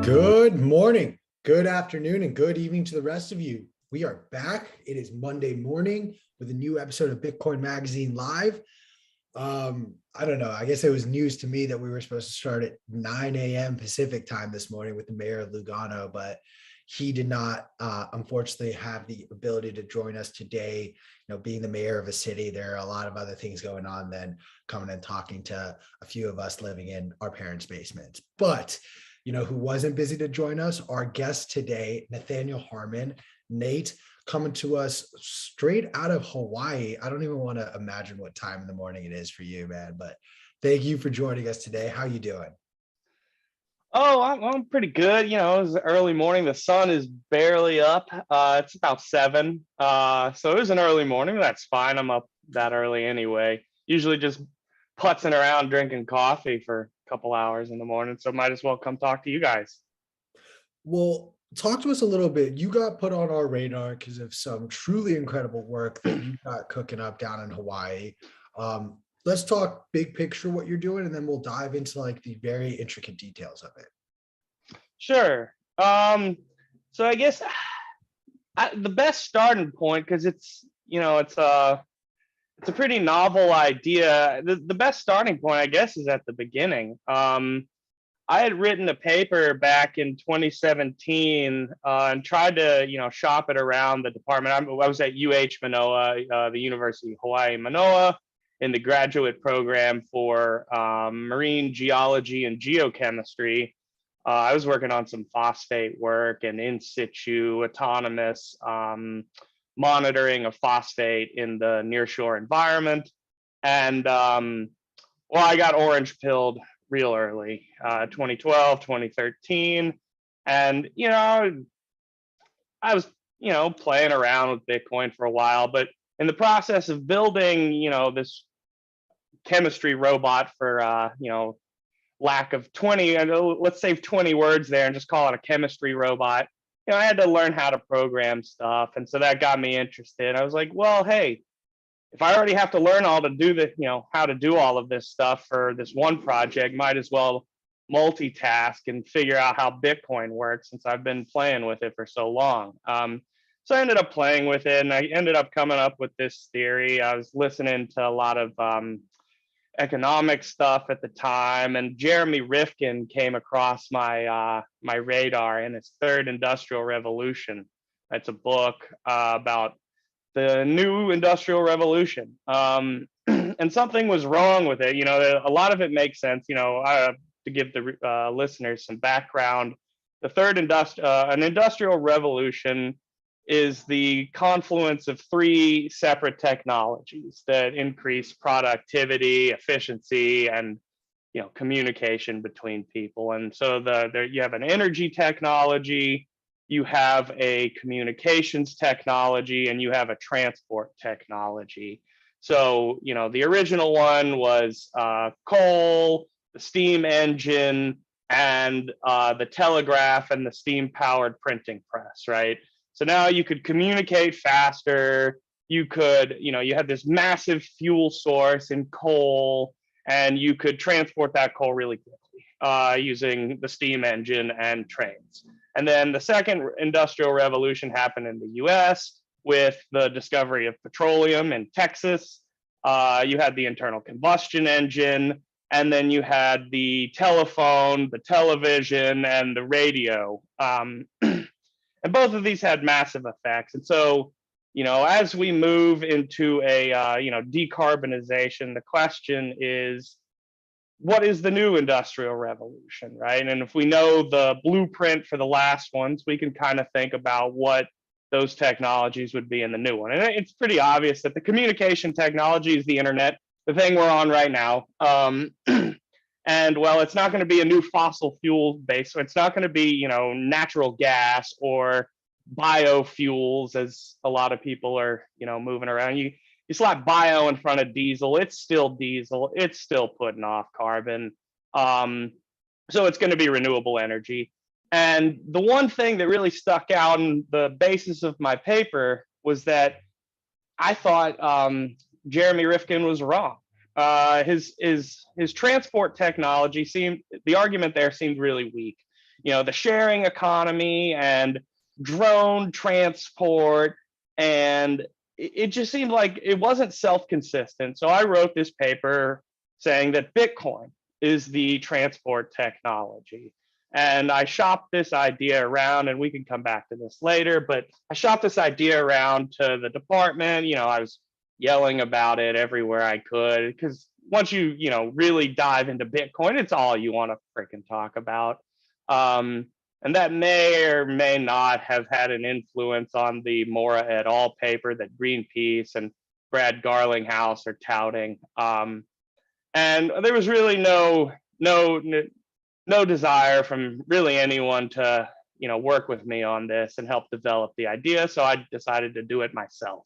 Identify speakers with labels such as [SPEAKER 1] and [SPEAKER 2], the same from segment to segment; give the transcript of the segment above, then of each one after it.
[SPEAKER 1] Good morning, good afternoon, and good evening to the rest of you. We are back. It is Monday morning with a new episode of Bitcoin Magazine Live. I don't know. I guess it was news to me that we were supposed to start at 9 a.m. Pacific time this morning with the mayor of Lugano, but he did not, unfortunately, have the ability to join us today. You know, being the mayor of a city, there are a lot of other things going on than coming and talking to a few of us living in our parents' basements. But who wasn't busy to join us? Our guest today, Nathaniel Harmon. Nate, coming to us straight out of Hawaii. I don't even want to imagine what time in the morning it is for you, man, but thank you for joining us today. How you doing?
[SPEAKER 2] Oh, I'm pretty good. It was early morning. The sun is barely up. It's about 7. So it was an early morning. That's fine. I'm up that early anyway. Usually just putzing around drinking coffee for a couple hours in the morning. So might as well come talk to you guys.
[SPEAKER 1] Well, talk to us a little bit. You got put on our radar because of some truly incredible work that you got cooking up down in Hawaii. Let's talk big picture what you're doing, and then we'll dive into like the very intricate details of it.
[SPEAKER 2] Sure. So I guess the best starting point, because it's a pretty novel idea. The best starting point, I guess, is at the beginning. I had written a paper back in 2017 and tried to, shop it around the department. I was at Manoa, the University of Hawaii, Manoa, in the graduate program for marine geology and geochemistry. I was working on some phosphate work and in situ autonomous monitoring of phosphate in the nearshore environment. And I got orange pilled real early, 2012, 2013. And, I was, playing around with Bitcoin for a while, but in the process of building, this chemistry robot for, lack of 20, let's save 20 words there and just call it a chemistry robot. I had to learn how to program stuff. And so that got me interested. I was like, well, hey, if I already have to learn all to do the, how to do all of this stuff for this one project, might as well multitask and figure out how Bitcoin works since I've been playing with it for so long. So I ended up playing with it and I ended up coming up with this theory. I was listening to a lot of economic stuff at the time, and Jeremy Rifkin came across my my radar in his Third Industrial Revolution. It's a book about the new industrial revolution. And something was wrong with it. A lot of it makes sense. To give the listeners some background, an industrial revolution is the confluence of 3 separate technologies that increase productivity, efficiency, and communication between people. And so you have an energy technology, you have a communications technology, and you have a transport technology. So, the original one was coal, the steam engine, and the telegraph and the steam-powered printing press, right? So now you could communicate faster. You could, you had this massive fuel source in coal, and you could transport that coal really quickly using the steam engine and trains. And then the second industrial revolution happened in the US with the discovery of petroleum in Texas. You had the internal combustion engine, and then you had the telephone, the television, and the radio. And both of these had massive effects. And so, as we move into a, decarbonization, the question is, what is the new industrial revolution, right? And if we know the blueprint for the last ones, we can kind of think about what those technologies would be in the new one. And it's pretty obvious that the communication technology is the internet, the thing we're on right now. And well, it's not going to be a new fossil fuel base. So it's not going to be, natural gas or biofuels, as a lot of people are, moving around. You slap bio in front of diesel, it's still diesel. It's still putting off carbon. So it's going to be renewable energy. And the one thing that really stuck out in the basis of my paper was that I thought Jeremy Rifkin was wrong. His transport technology the argument there seemed really weak. the sharing economy and drone transport, and it just seemed like it wasn't self-consistent. So I wrote this paper saying that Bitcoin is the transport technology. And I shopped this idea around, and we can come back to this later, but I shopped this idea around to the department. I was yelling about it everywhere I could, because once you, really dive into Bitcoin, it's all you want to freaking talk about. And that may or may not have had an influence on the Mora et al. Paper that Greenpeace and Brad Garlinghouse are touting. And there was really no desire from really anyone to work with me on this and help develop the idea. So I decided to do it myself.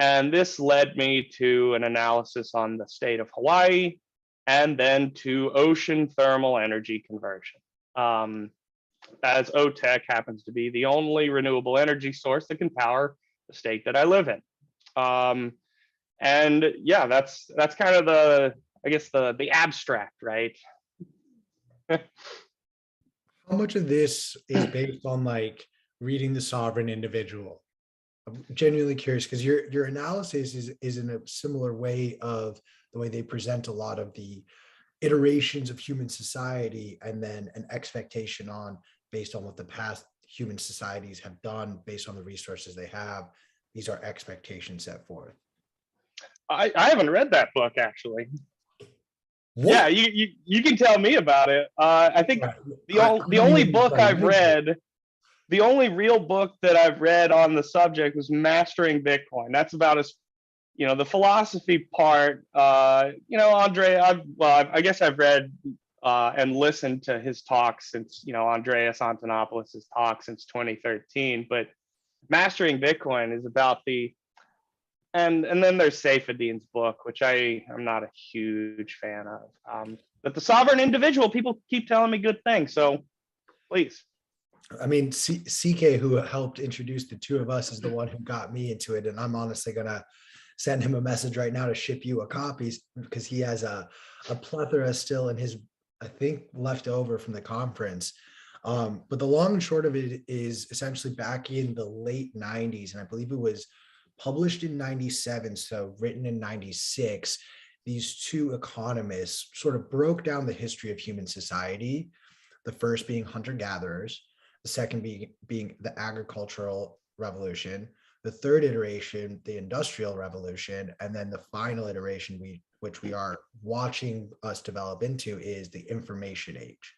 [SPEAKER 2] And this led me to an analysis on the state of Hawaii, and then to ocean thermal energy conversion. As OTEC happens to be the only renewable energy source that can power the state that I live in. And yeah, that's kind of the abstract, right?
[SPEAKER 1] How much of this is based on like reading The Sovereign Individual? I'm genuinely curious, because your analysis is in a similar way of the way they present a lot of the iterations of human society, and then an expectation on based on what the past human societies have done based on the resources they have. These are expectations set forth.
[SPEAKER 2] I haven't read that book, actually.
[SPEAKER 1] What?
[SPEAKER 2] Yeah, you can tell me about it. I think the only book I've read, the only real book that I've read on the subject was Mastering Bitcoin. That's about as, the philosophy part. Andre, I guess I've read and listened to his talk since, Andreas Antonopoulos' talk since 2013. But Mastering Bitcoin is about and then there's Saifedean's book, which I'm not a huge fan of. But The Sovereign Individual, people keep telling me good things, so please.
[SPEAKER 1] I mean, CK, who helped introduce the two of us, is the one who got me into it, and I'm honestly gonna send him a message right now to ship you a copy, because he has a plethora still in his, I think, left over from the conference. But the long and short of it is essentially back in the late 90s, and I believe it was published in 97, so written in 96, these two economists sort of broke down the history of human society, the first being hunter-gatherers, the second being the agricultural revolution, the third iteration, the industrial revolution, and then the final iteration, which we are watching us develop into, is the information age.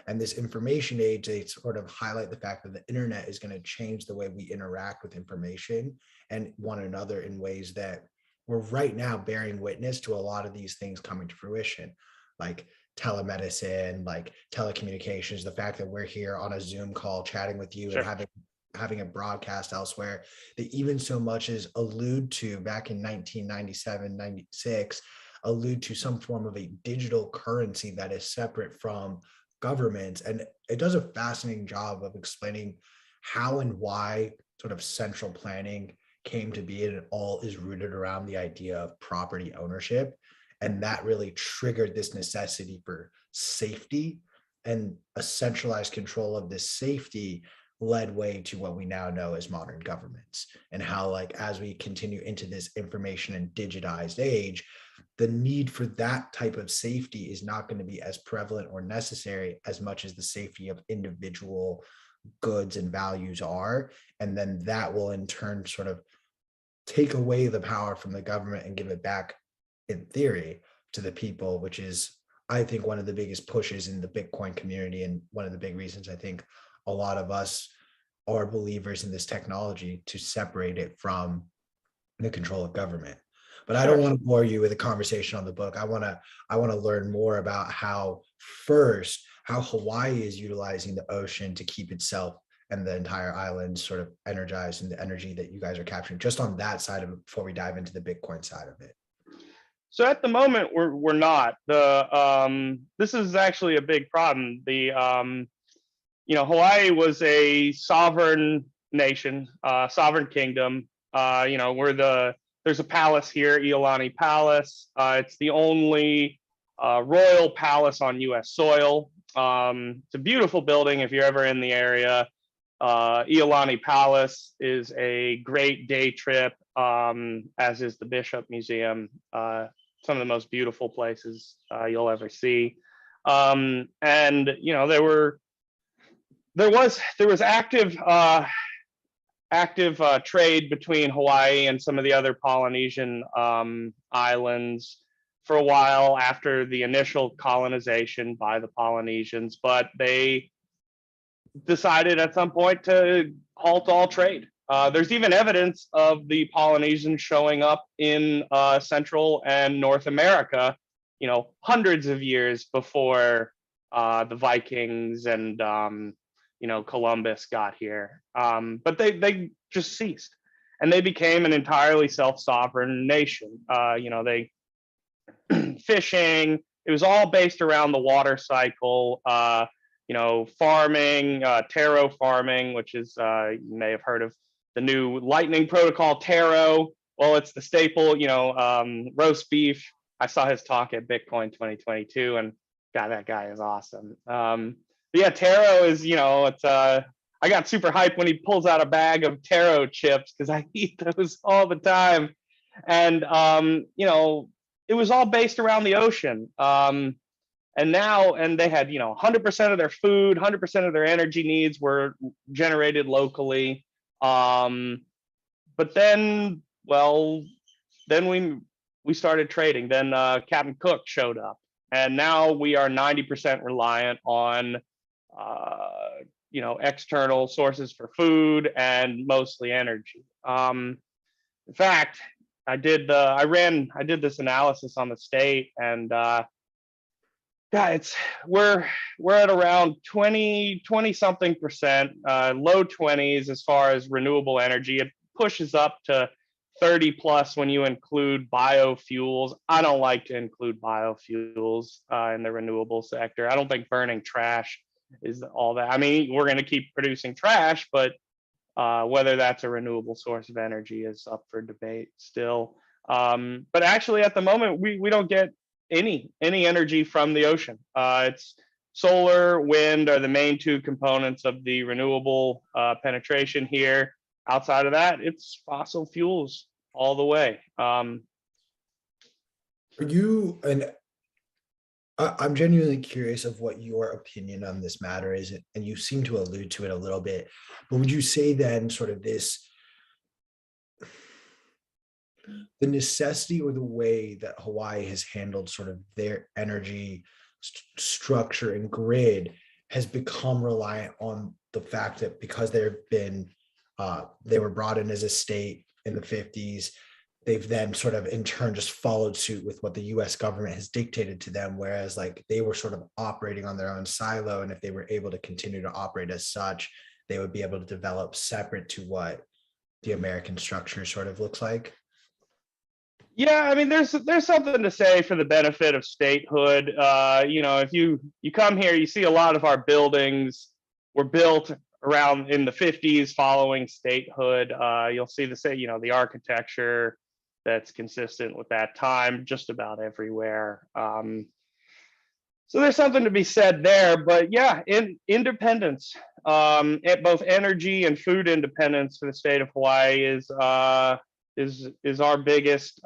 [SPEAKER 1] And this information age, they sort of highlight the fact that the internet is going to change the way we interact with information and one another in ways that we're right now bearing witness to a lot of these things coming to fruition, like telemedicine, like telecommunications, the fact that we're here on a Zoom call chatting with you, sure, and having a broadcast elsewhere, that even so much as allude to back in 1997, 96, allude to some form of a digital currency that is separate from governments. And it does a fascinating job of explaining how and why sort of central planning came to be, and it all is rooted around the idea of property ownership. And that really triggered this necessity for safety, and a centralized control of this safety led way to what we now know as modern governments, and how, like, as we continue into this information and digitized age, the need for that type of safety is not going to be as prevalent or necessary as much as the safety of individual goods and values are. And then that will in turn sort of take away the power from the government and give it back, in theory, to the people, which is, I think, one of the biggest pushes in the Bitcoin community, and one of the big reasons I think a lot of us are believers in this technology, to separate it from the control of government. But I don't want to bore you with a conversation on the book. I want to learn more about how Hawaii is utilizing the ocean to keep itself and the entire island sort of energized, and the energy that you guys are capturing, just on that side of it, before we dive into the Bitcoin side of it.
[SPEAKER 2] So at the moment, we're not. This is actually a big problem. Hawaii was a sovereign nation, sovereign kingdom. There's a palace here, Iolani Palace. It's the only royal palace on U.S. soil. It's a beautiful building if you're ever in the area. Iolani Palace is a great day trip, as is the Bishop Museum. Some of the most beautiful places you'll ever see. And you know, there was active trade between Hawaii and some of the other Polynesian islands for a while after the initial colonization by the Polynesians, but they decided at some point to halt all trade. There's even evidence of the Polynesians showing up in Central and North America, you know, hundreds of years before the Vikings and you know, Columbus got here. But they just ceased, and they became an entirely self-sovereign nation. You know, they fishing. It was all based around the water cycle. You know, farming, taro farming, which is you may have heard of the new Lightning Protocol taro. Well, it's the staple. You know, roast beef. I saw his talk at Bitcoin 2022, and God, that guy is awesome. But yeah, taro is, you know, it's I got super hyped when he pulls out a bag of taro chips because I eat those all the time. And you know, it was all based around the ocean. And they had, you know, 100% of their food, 100% of their energy needs were generated locally. But then, well, then we started trading. Then Captain Cook showed up, and now we are 90% reliant on you know, external sources for food and mostly energy. In fact, I did this analysis on the state, and yeah, we're at around 20 something percent, low 20s as far as renewable energy. It pushes up to 30 plus when you include biofuels. I don't like to include biofuels in the renewable sector. I don't think burning trash is all that. I mean, we're going to keep producing trash, but whether that's a renewable source of energy is up for debate still. But actually, at the moment, we don't get any energy from the ocean. It's solar, wind are the main two components of the renewable penetration here. Outside of that, it's fossil fuels all the way.
[SPEAKER 1] Are you, and I'm genuinely curious of what your opinion on this matter is, and you seem to allude to it a little bit, but would you say then sort of the necessity or the way that Hawaii has handled sort of their energy structure and grid has become reliant on the fact that because they were brought in as a state in the 50s, they've then sort of in turn just followed suit with what the US government has dictated to them, whereas like they were sort of operating on their own silo, and if they were able to continue to operate as such, they would be able to develop separate to what the American structure sort of looks like?
[SPEAKER 2] Yeah, I mean, there's something to say for the benefit of statehood. You know, if you come here, you see a lot of our buildings were built around in the 50s following statehood. You'll see you know, the architecture that's consistent with that time just about everywhere. So there's something to be said there. But yeah, independence, both energy and food independence for the state of Hawaii is our biggest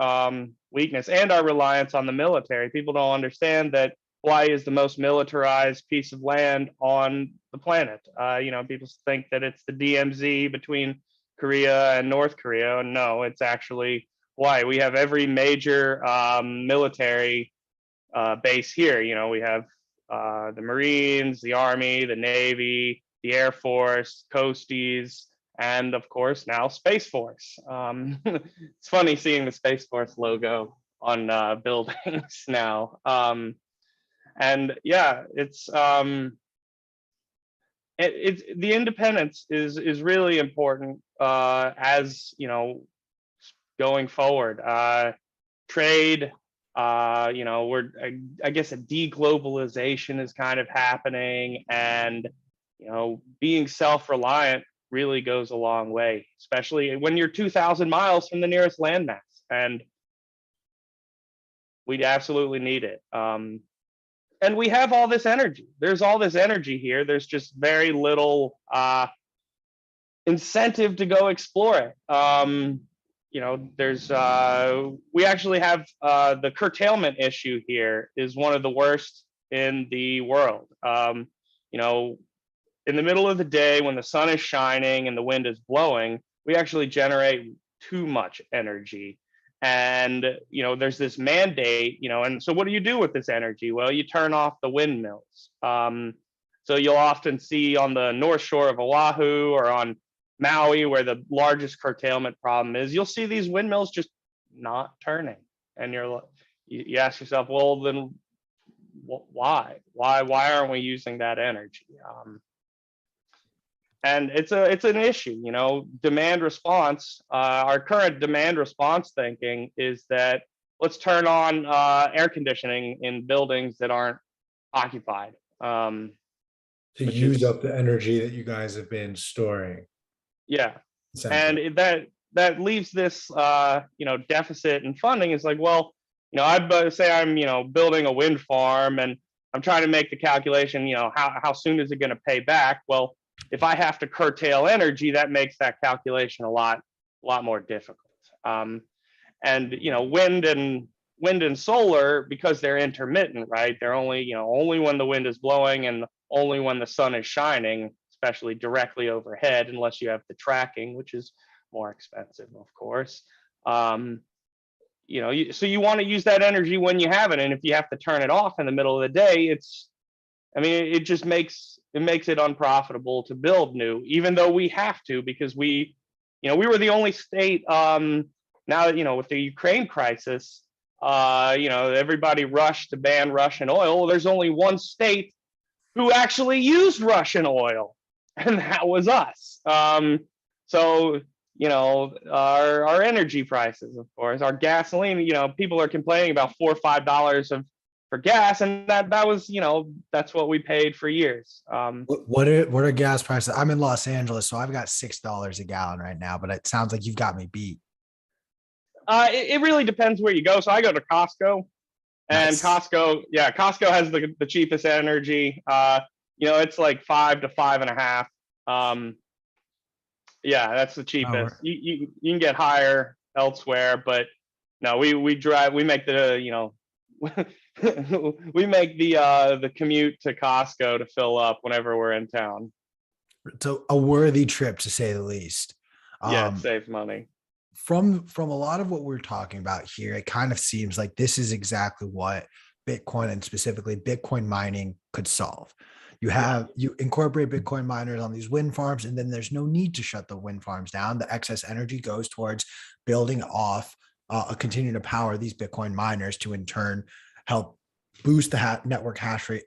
[SPEAKER 2] weakness, and our reliance on the military. People don't understand that Hawaii is the most militarized piece of land on the planet. You know, people think that it's the DMZ between Korea and North Korea, and no, it's actually Hawaii. We have every major military base here. You know, we have the Marines, the Army, the Navy, the Air Force, Coasties, and of course now Space Force. It's funny seeing the Space Force logo on buildings now. And yeah, it's the independence is really important as you know, going forward. Trade, you know, I guess a deglobalization is kind of happening, and you know, being self-reliant really goes a long way, especially when you're 2,000 miles from the nearest landmass, and we absolutely need it. and we have all this energy. There's all this energy here. There's just very little incentive to go explore it. There's we actually have the curtailment issue here is one of the worst in the world. You know, in the middle of the day when the sun is shining and the wind is blowing, we actually generate too much energy. And there's this mandate, and so what do you do with this energy? Well, you turn off the windmills. So you'll often see on the north shore of Oahu or on Maui, where the largest curtailment problem is, you'll see these windmills just not turning, and you ask yourself, well, then why aren't we using that energy? And it's an issue. Demand response. Our current demand response thinking is that let's turn on air conditioning in buildings that aren't occupied.
[SPEAKER 1] To use up the energy that you guys have been storing.
[SPEAKER 2] Yeah, and that leaves this deficit in funding. It's like, well, I'd say I'm building a wind farm and I'm trying to make the calculation. How soon is it going to pay back? Well, if I have to curtail energy, that makes that calculation a lot more difficult. And wind and solar, because they're intermittent, right? They're only when the wind is blowing and only when the sun is shining, especially directly overhead, unless you have the tracking, which is more expensive, of course. So you want to use that energy when you have it, and if you have to turn it off in the middle of the day, it just makes it unprofitable to build new, even though we have to, because we were the only state. Now with the Ukraine crisis, everybody rushed to ban Russian oil. Well, there's only one state who actually used Russian oil, and that was us. So our energy prices, of course, our gasoline. People are complaining about $4 or $5 for gas, and that was that's what we paid for years.
[SPEAKER 1] What are gas prices? I'm in Los Angeles, so I've got $6 a gallon right now, but it sounds like you've got me beat.
[SPEAKER 2] It really depends where you go. So I go to Costco, and
[SPEAKER 1] Nice.
[SPEAKER 2] Costco has the cheapest energy. It's like 5 to 5.5. That's the cheapest. You can get higher elsewhere, but no, we make the we make the commute to Costco to fill up whenever we're in town.
[SPEAKER 1] So a worthy trip, to say the least.
[SPEAKER 2] It saves money.
[SPEAKER 1] From a lot of what we're talking about here, it kind of seems like this is exactly what Bitcoin, and specifically Bitcoin mining, could solve. You incorporate Bitcoin miners on these wind farms, and then there's no need to shut the wind farms down. The excess energy goes towards building off continuing to power these Bitcoin miners to in turn help boost the network hash rate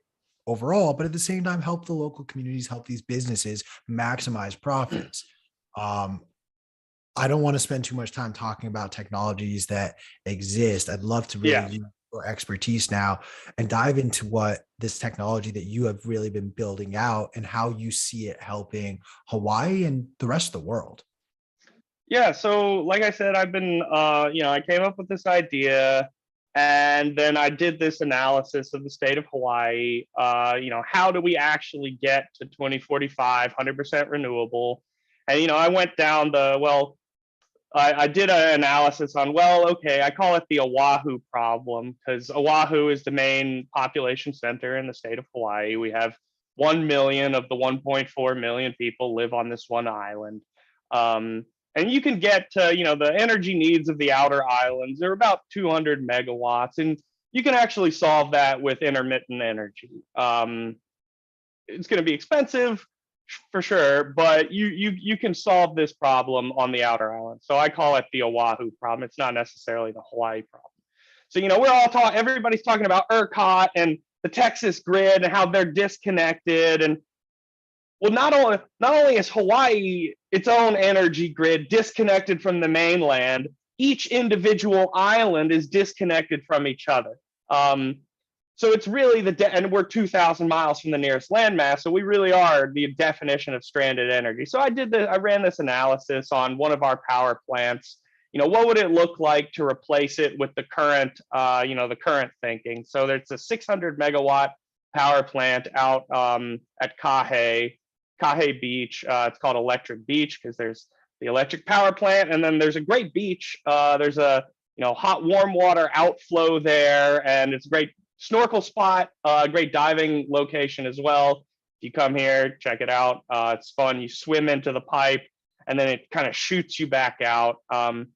[SPEAKER 1] overall, but at the same time help the local communities, help these businesses maximize profits. I don't want to spend too much time talking about technologies that exist. I'd love to really use your expertise now and dive into what this technology that you have really been building out and how you see it helping Hawaii and the rest of the world.
[SPEAKER 2] Yeah, so like I said, I've been, I came up with this idea, and then I did this analysis of the state of Hawaii. How do we actually get to 2045, 100% renewable? And, I went down I did an analysis on, I call it the Oahu problem, because Oahu is the main population center in the state of Hawaii. We have 1 million of the 1.4 million people live on this one island. And you can get to, the energy needs of the outer islands. They're about 200 megawatts, and you can actually solve that with intermittent energy. It's going to be expensive, for sure, but you can solve this problem on the outer islands. So I call it the Oahu problem. It's not necessarily the Hawaii problem. So everybody's talking about ERCOT and the Texas grid and how they're disconnected. And well, not only is Hawaii its own energy grid disconnected from the mainland, each individual island is disconnected from each other. So it's really and we're 2,000 miles from the nearest landmass, so we really are the definition of stranded energy. So I ran this analysis on one of our power plants. What would it look like to replace it with the current thinking? So there's a 600 megawatt power plant out at Kahe Beach. It's called Electric Beach because there's the electric power plant, and then there's a great beach. There's a hot warm water outflow there, and it's a great snorkel spot, great diving location as well. If you come here, check it out. It's fun. You swim into the pipe, and then it kind of shoots you back out. And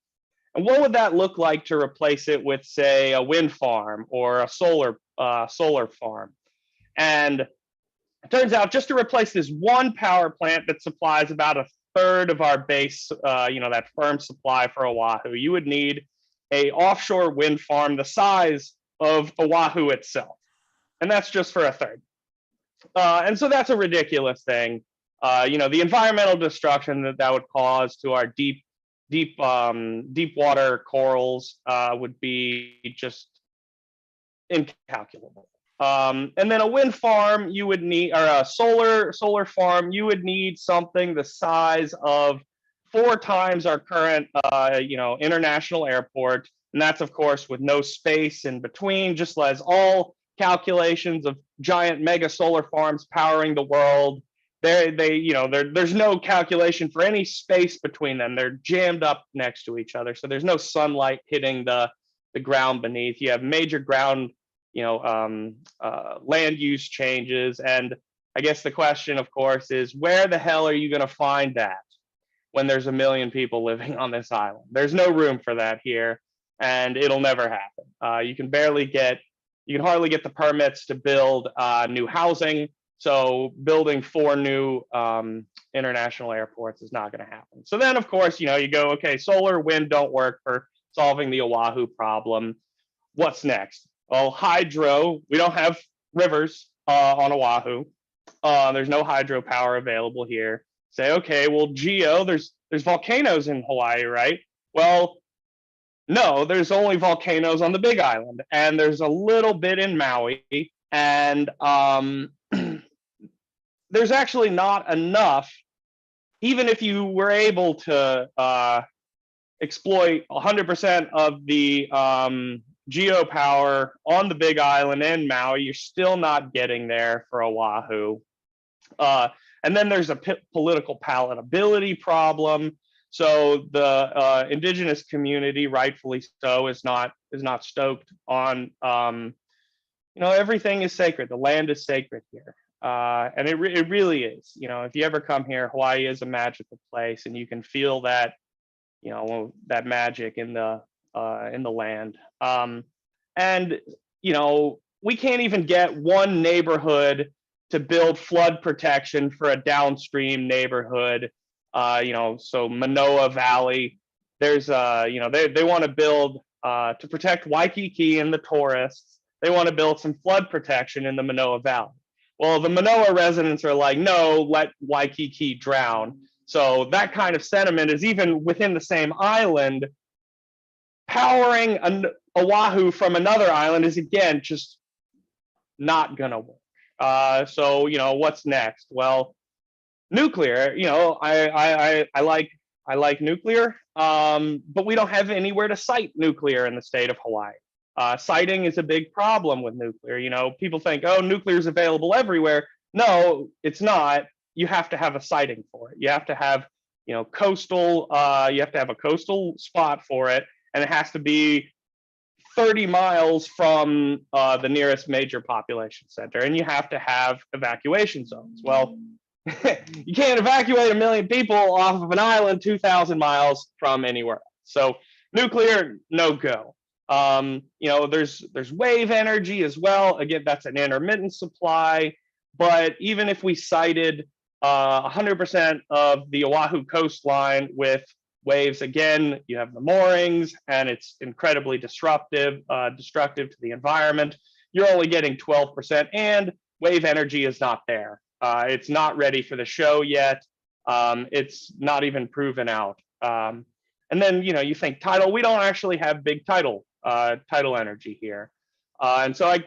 [SPEAKER 2] what would that look like to replace it with, say, a wind farm or a solar farm? And it turns out just to replace this one power plant that supplies about a third of our base, that firm supply for Oahu, you would need a offshore wind farm the size of Oahu itself. And that's just for a third. And so that's a ridiculous thing. The environmental destruction that would cause to our deep water corals would be just incalculable. And then a wind farm, you would need, or a solar farm, you would need something the size of 4 times our current, international airport. And that's, of course, with no space in between, just as all calculations of giant mega solar farms powering the world. There's no calculation for any space between them. They're jammed up next to each other. So there's no sunlight hitting the ground beneath. You have major ground, land use changes. And I guess the question, of course, is where the hell are you going to find that when there's 1 million people living on this island? There's no room for that here, and it'll never happen. You can hardly get the permits to build new housing. So building 4 new international airports is not going to happen. So then, of course, you go, okay, solar, wind don't work for solving the Oahu problem. What's next? Well, hydro. We don't have rivers on Oahu. There's no hydropower available here. Say, okay, well, geo. There's volcanoes in Hawaii, right? Well, no, there's only volcanoes on the Big Island, and there's a little bit in Maui, and there's actually not enough. Even if you were able to exploit 100% of the geopower on the Big Island and Maui, you're still not getting there for Oahu. And then there's a political palatability problem. So the indigenous community, rightfully so, is not stoked on, everything is sacred. The land is sacred here. And it really is. If you ever come here, Hawaii is a magical place, and you can feel that, that magic in the land. And we can't even get one neighborhood to build flood protection for a downstream neighborhood. So Manoa Valley, there's they want to build to protect Waikiki and the tourists. They want to build some flood protection in the Manoa Valley. Well, the Manoa residents are like, no, let Waikiki drown. So that kind of sentiment is even within the same island. Powering Oahu from another island is, again, just not going to work. So, what's next? Well, nuclear, I like nuclear, but we don't have anywhere to site nuclear in the state of Hawaii. Siting is a big problem with nuclear. People think, oh, nuclear is available everywhere. No, it's not. You have to have a siting for it. You have to have, coastal. You have to have a coastal spot for it, and it has to be 30 miles from the nearest major population center, and you have to have evacuation zones. Well, you can't evacuate 1 million people off of an island 2,000 miles from anywhere else. So nuclear, no go. There's wave energy as well. Again, that's an intermittent supply. But even if we sited 100% of the Oahu coastline with waves, again, you have the moorings, and it's incredibly destructive to the environment. You're only getting 12%, and wave energy is not there. It's not ready for the show yet. It's not even proven out. And then, you think tidal. We don't actually have big tidal energy here. And so I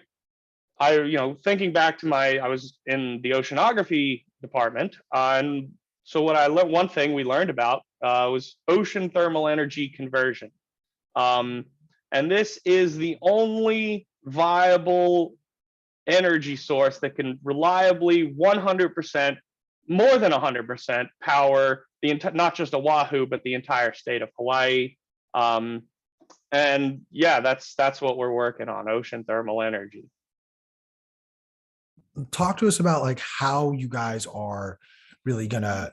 [SPEAKER 2] thinking back to I was in the oceanography department, and so one thing we learned about was ocean thermal energy conversion. And this is the only viable energy source that can reliably 100%, more than 100% power not just Oahu, but the entire state of Hawaii. And yeah, that's what we're working on, ocean thermal energy.
[SPEAKER 1] Talk to us about like how you guys are really gonna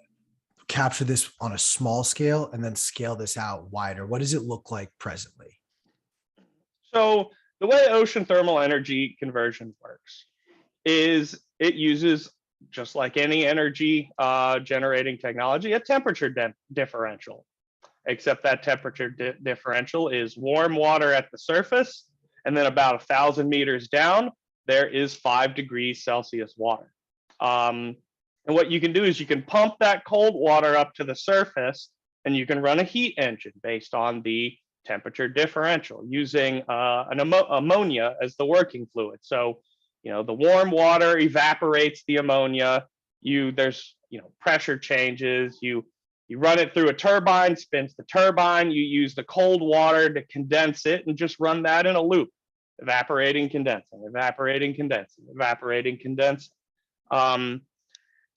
[SPEAKER 1] capture this on a small scale and then scale this out wider. What does it look like presently?
[SPEAKER 2] So the way ocean thermal energy conversion works is it uses, just like any energy generating technology, a temperature differential, except that temperature differential is warm water at the surface, and then about 1,000 meters down, there is 5 degrees Celsius water. And what you can do is you can pump that cold water up to the surface, and you can run a heat engine based on the temperature differential using ammonia as the working fluid. So, the warm water evaporates the ammonia. There's pressure changes. You run it through a turbine, spins the turbine. You use the cold water to condense it, and just run that in a loop, evaporating, condensing, evaporating, condensing, evaporating, condensing.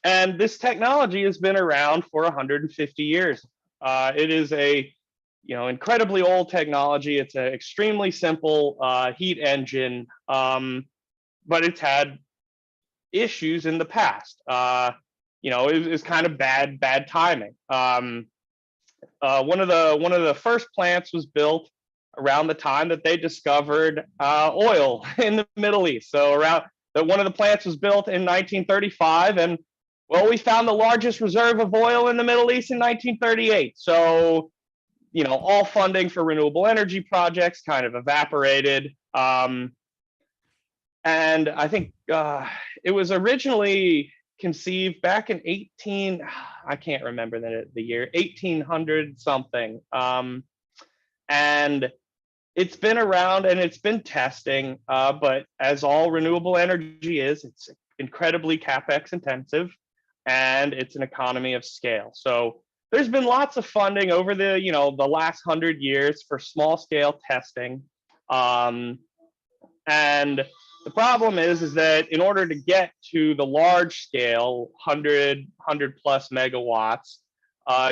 [SPEAKER 2] And this technology has been around for 150 years. It is a incredibly old technology. It's an extremely simple heat engine, but it's had issues in the past. It was kind of bad timing. One of the first plants was built around the time that they discovered oil in the Middle East. So one of the plants was built in 1935, and well, we found the largest reserve of oil in the Middle East in 1938. So, all funding for renewable energy projects kind of evaporated. And I think it was originally conceived back in I can't remember the year, 1800 something. And it's been around and it's been testing, but as all renewable energy is, it's incredibly CapEx intensive, and it's an economy of scale. So there's been lots of funding over the last 100 years for small scale testing. And the problem is that in order to get to the large scale 100 plus megawatts,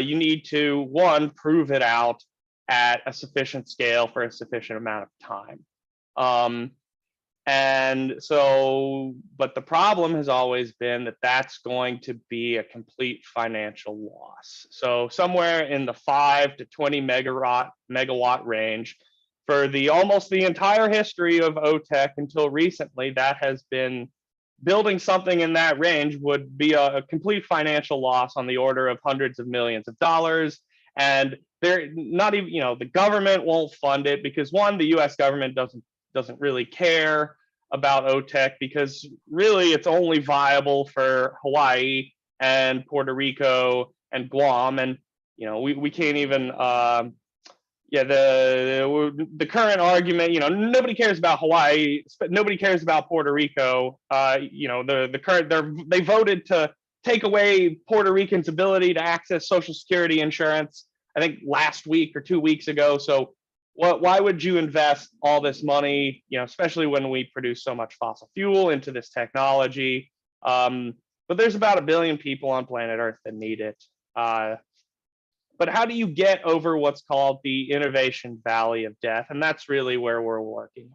[SPEAKER 2] you need to, one, prove it out at a sufficient scale for a sufficient amount of time. But the problem has always been that that's going to be a complete financial loss. So somewhere in the 5 to 20 megawatt range for almost the entire history of OTEC until recently, that has been building something in that range would be a complete financial loss on the order of hundreds of millions of dollars. And they're not even, the government won't fund it because, one, the US government doesn't really care about OTEC because really it's only viable for Hawaii and Puerto Rico and Guam. And, we can't even, the current argument, nobody cares about Hawaii, but nobody cares about Puerto Rico. They voted to take away Puerto Ricans' ability to access Social Security insurance, I think last week or 2 weeks ago. So why would you invest all this money, especially when we produce so much fossil fuel into this technology? But there's about 1 billion people on planet Earth that need it. But how do you get over what's called the innovation valley of death? And that's really where we're working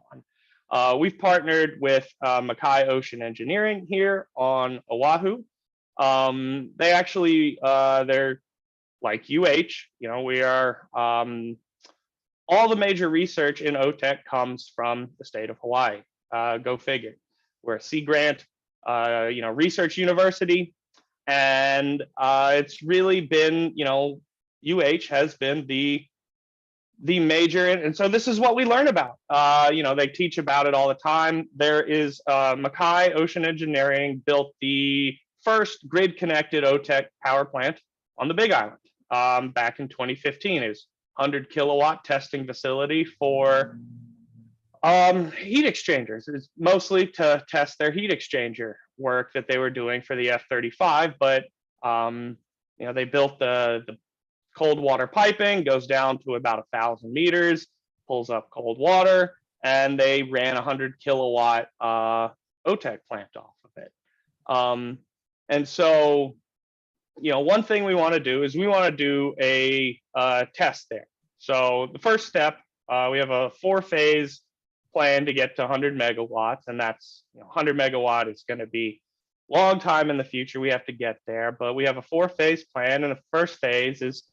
[SPEAKER 2] on. We've partnered with Mackay Ocean Engineering here on Oahu. They actually, they're like UH, we are, all the major research in OTEC comes from the state of Hawaii. Go figure. We're a Sea Grant, research university, and it's really been, UH has been the major, and so this is what we learn about. They teach about it all the time. There is Mackay Ocean Engineering built the first grid-connected OTEC power plant on the Big Island back in 2015. It was 100 kilowatt testing facility for heat exchangers. It's mostly to test their heat exchanger work that they were doing for the F-35, but they built the cold water piping, goes down to about 1,000 meters, pulls up cold water, and they ran 100 kilowatt OTEC plant off of it. And so, one thing we want to do is we want to do a test there. So the first step, we have a 4-phase plan to get to 100 megawatts, and that's 100 megawatt is going to be a long time in the future. We have to get there, but we have a 4-phase plan, and the first phase is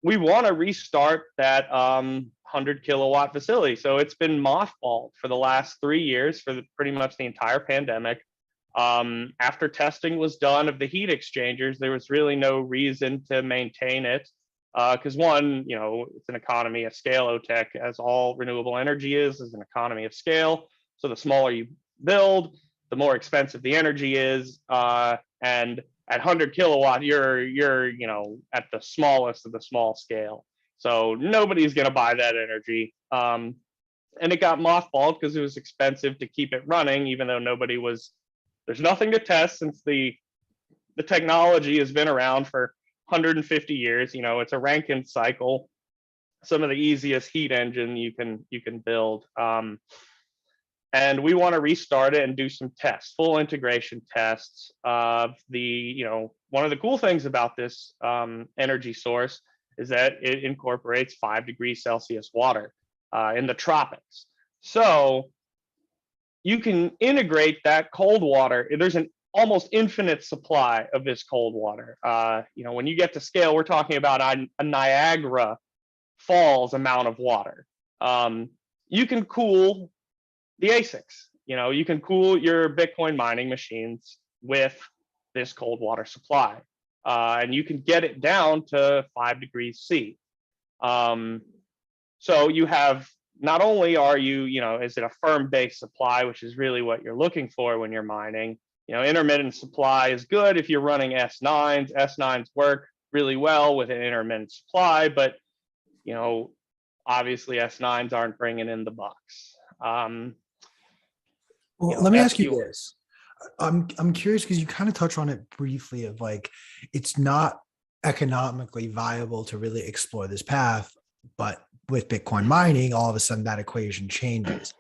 [SPEAKER 2] we want to restart that 100 kilowatt facility. So it's been mothballed for the last 3 years for pretty much the entire pandemic. After testing was done of the heat exchangers, there was really no reason to maintain it because one, it's an economy of scale. OTEC, as all renewable energy is an economy of scale. So the smaller you build, the more expensive the energy is, and at 100 kilowatt, you're at the smallest of the small scale. So nobody's going to buy that energy. And it got mothballed because it was expensive to keep it running, even though there's nothing to test since the technology has been around for 150 years. It's a Rankine cycle, some of the easiest heat engine you can build. And we want to restart it and do some tests, full integration tests of one of the cool things about this energy source is that it incorporates 5 degrees Celsius water in the tropics. So you can integrate that cold water. There's an almost infinite supply of this cold water. When you get to scale, we're talking about a Niagara Falls amount of water. You can cool the ASICs. You can cool your Bitcoin mining machines with this cold water supply, and you can get it down to 5 degrees C. So you have, not only are you, is it a firm base supply, which is really what you're looking for when you're mining. Intermittent supply is good if you're running S9s. S9s work really well with an intermittent supply, but obviously S9s aren't bringing in the bucks.
[SPEAKER 1] Well, let me ask you this. I'm curious because you kind of touched on it briefly of like, it's not economically viable to really explore this path, but with Bitcoin mining, all of a sudden that equation changes.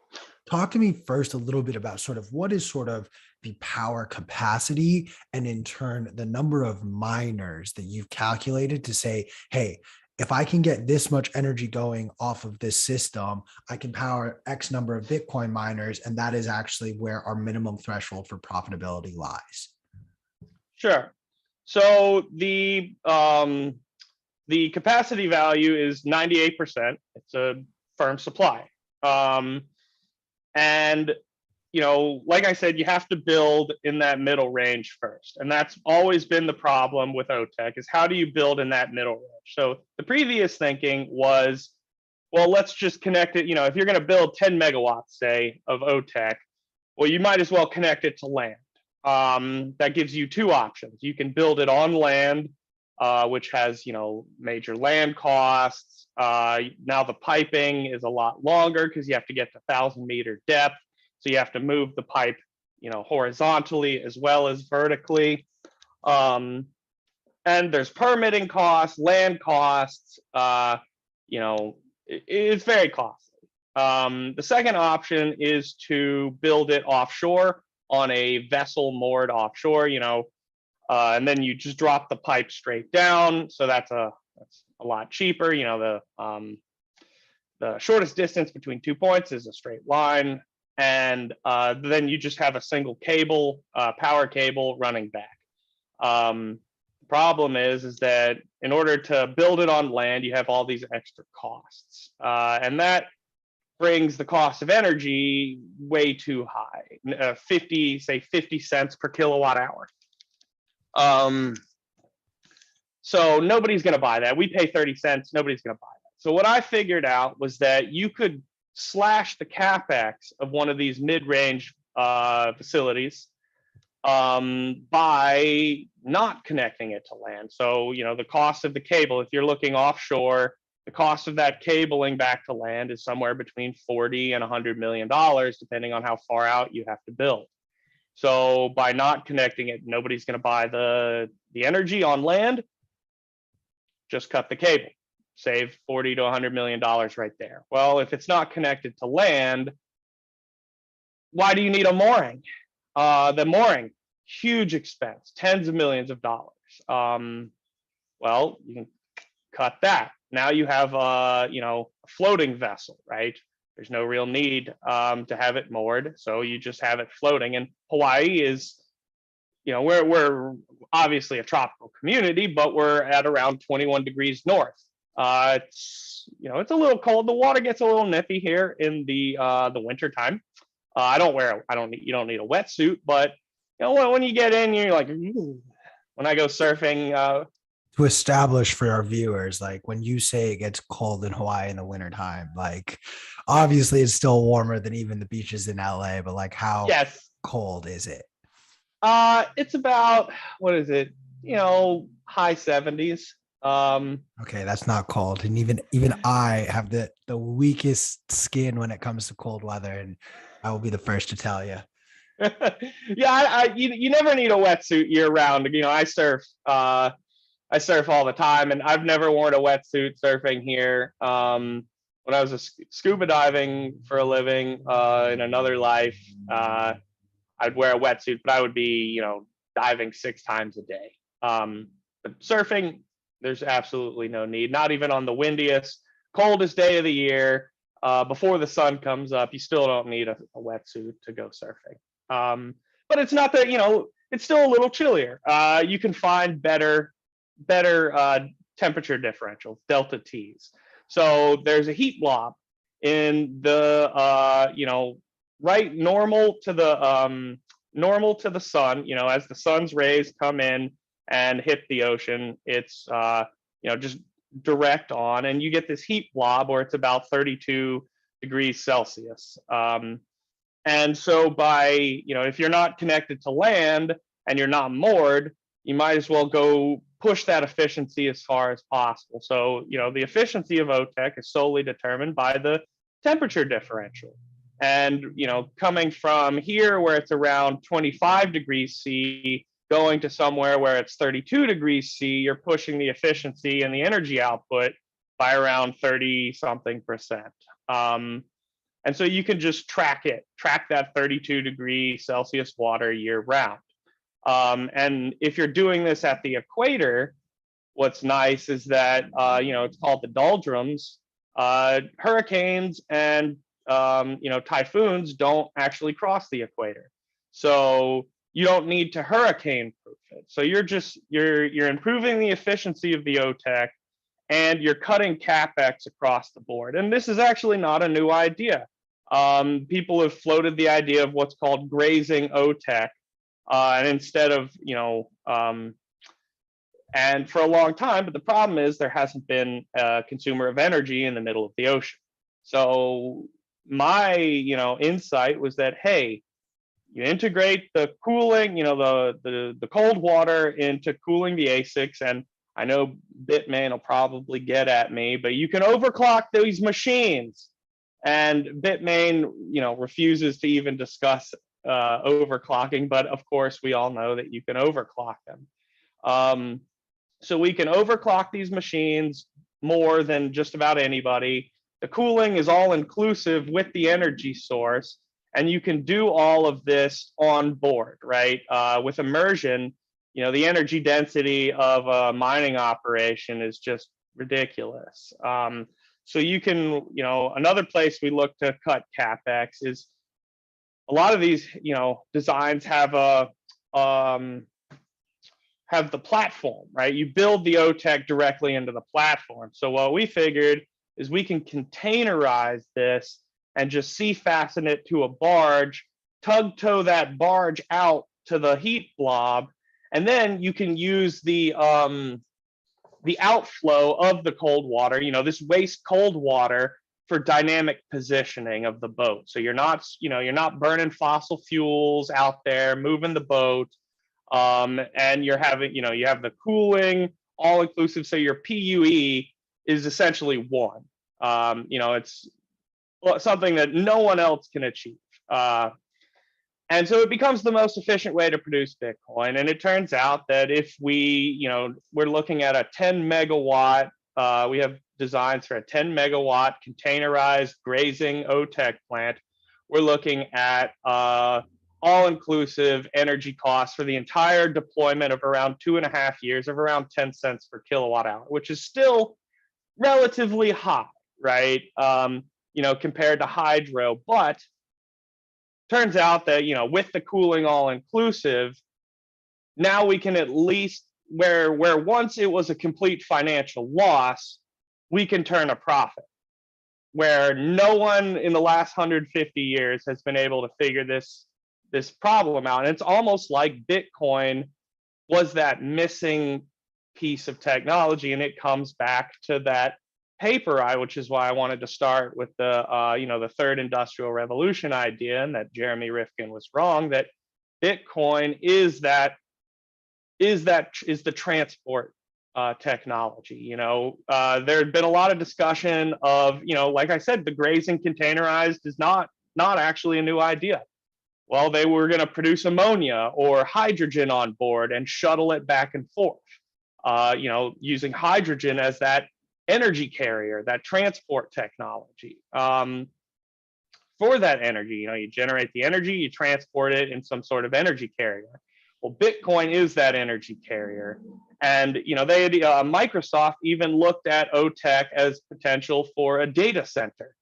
[SPEAKER 1] Talk to me first a little bit about sort of what is sort of the power capacity and in turn, the number of miners that you've calculated to say, hey, if I can get this much energy going off of this system, I can power X number of Bitcoin miners. And that is actually where our minimum threshold for profitability lies.
[SPEAKER 2] Sure. So the capacity value is 98%. It's a firm supply. And like I said, you have to build in that middle range first. And that's always been the problem with OTEC is how do you build in that middle range? So the previous thinking was, well, let's just connect it. If you're going to build 10 megawatts, say, of OTEC, well, you might as well connect it to land. That gives you 2 options. You can build it on land, which has, major land costs. Now the piping is a lot longer because you have to get to 1,000-meter depth. So you have to move the pipe, horizontally as well as vertically. And there's permitting costs, land costs, it's very costly. The second option is to build it offshore on a vessel moored offshore, and then you just drop the pipe straight down. So that's a lot cheaper. The shortest distance between 2 points is a straight line. And then you just have a single cable, power cable running back. The problem is that in order to build it on land, you have all these extra costs. And that brings the cost of energy way too high, 50 cents per kilowatt hour. So nobody's going to buy that. We pay 30 cents. Nobody's going to buy that. So what I figured out was that you could slash the capex of one of these mid-range facilities by not connecting it to land. So, the cost of the cable, if you're looking offshore, the cost of that cabling back to land is somewhere between $40 and $100 million, depending on how far out you have to build. So by not connecting it, nobody's going to buy the energy on land. Just cut the cable. Save $40 to $100 million right there. Well, if it's not connected to land, why do you need a mooring? The mooring, huge expense, tens of millions of dollars. Well, you can cut that. Now you have a floating vessel, right? There's no real need to have it moored, so you just have it floating. And Hawaii is, we're obviously a tropical community, but we're at around 21 degrees north. It's a little cold. The water gets a little nippy here in the winter time. You don't need a wetsuit, but when you get in, you're like, ooh. When I go surfing.
[SPEAKER 1] To establish for our viewers, like when you say it gets cold in Hawaii in the wintertime, like obviously it's still warmer than even the beaches in LA, but like how
[SPEAKER 2] Yes.
[SPEAKER 1] cold is it?
[SPEAKER 2] It's about, what is it? High 70s.
[SPEAKER 1] Okay, that's not cold. And even I have the weakest skin when it comes to cold weather, and I will be the first to tell you.
[SPEAKER 2] Yeah, you never need a wetsuit year round. I surf all the time, and I've never worn a wetsuit surfing here. When I was scuba diving for a living in another life, I'd wear a wetsuit, but I would be, diving 6 times a day. But surfing, there's absolutely no need, not even on the windiest, coldest day of the year. Before the sun comes up, you still don't need a wetsuit to go surfing. But it's not that, it's still a little chillier. You can find better temperature differentials, delta T's. So there's a heat blob in the right normal to the sun. As the sun's rays come in and hit the ocean, it's just direct on, and you get this heat blob where it's about 32 degrees Celsius. And so if you're not connected to land and you're not moored, you might as well go push that efficiency as far as possible. So, the efficiency of OTEC is solely determined by the temperature differential. And, coming from here where it's around 25 degrees C, going to somewhere where it's 32 degrees C, you're pushing the efficiency and the energy output by around 30 something percent. And so you can just track that 32 degree Celsius water year round. And if you're doing this at the equator, what's nice is that, it's called the doldrums. Hurricanes and, typhoons don't actually cross the equator. So you don't need to hurricane proof it. So you're improving the efficiency of the OTEC, and you're cutting CapEx across the board. And this is actually not a new idea. People have floated the idea of what's called grazing OTEC. And instead of, and for a long time, but the problem is there hasn't been a consumer of energy in the middle of the ocean. So my, insight was that, hey, you integrate the cooling, the cold water into cooling the ASICs. And I know Bitmain will probably get at me, but you can overclock these machines. And Bitmain, refuses to even discuss overclocking, but of course we all know that you can overclock them. So we can overclock these machines more than just about anybody. The cooling is all inclusive with the energy source, and you can do all of this on board, right? With immersion, the energy density of a mining operation is just ridiculous. So you can, another place we look to cut CapEx is a lot of these, designs have have the platform, right? You build the OTEC directly into the platform. So what we figured is we can containerize this and just fasten it to a barge, tug tow that barge out to the heat blob, and then you can use the outflow of the cold water, this waste cold water, for dynamic positioning of the boat. So you're not burning fossil fuels out there, moving the boat, and you're having, you have the cooling all inclusive. So your PUE is essentially one. It's something that no one else can achieve. And so it becomes the most efficient way to produce Bitcoin. And it turns out that if we're looking at a 10 megawatt, we have designs for a 10 megawatt containerized grazing OTEC plant. we're looking at all-inclusive energy costs for the entire deployment of around 2.5 years of around 10 cents per kilowatt hour, which is still relatively high, right? Compared to hydro. But turns out that, with the cooling all-inclusive, now we can at least, where once it was a complete financial loss, we can turn a profit, where no one in the last 150 years has been able to figure this problem out. And it's almost like Bitcoin was that missing piece of technology, and it comes back to that paper, which is why I wanted to start with the third industrial revolution idea, and that Jeremy Rifkin was wrong, that Bitcoin is the transport technology. There had been a lot of discussion of, like I said, the grazing containerized is not actually a new idea. Well, they were going to produce ammonia or hydrogen on board and shuttle it back and forth, using hydrogen as that energy carrier, that transport technology. For that energy, you generate the energy, you transport it in some sort of energy carrier. Well, Bitcoin is that energy carrier. And, Microsoft even looked at OTEC as potential for a data center.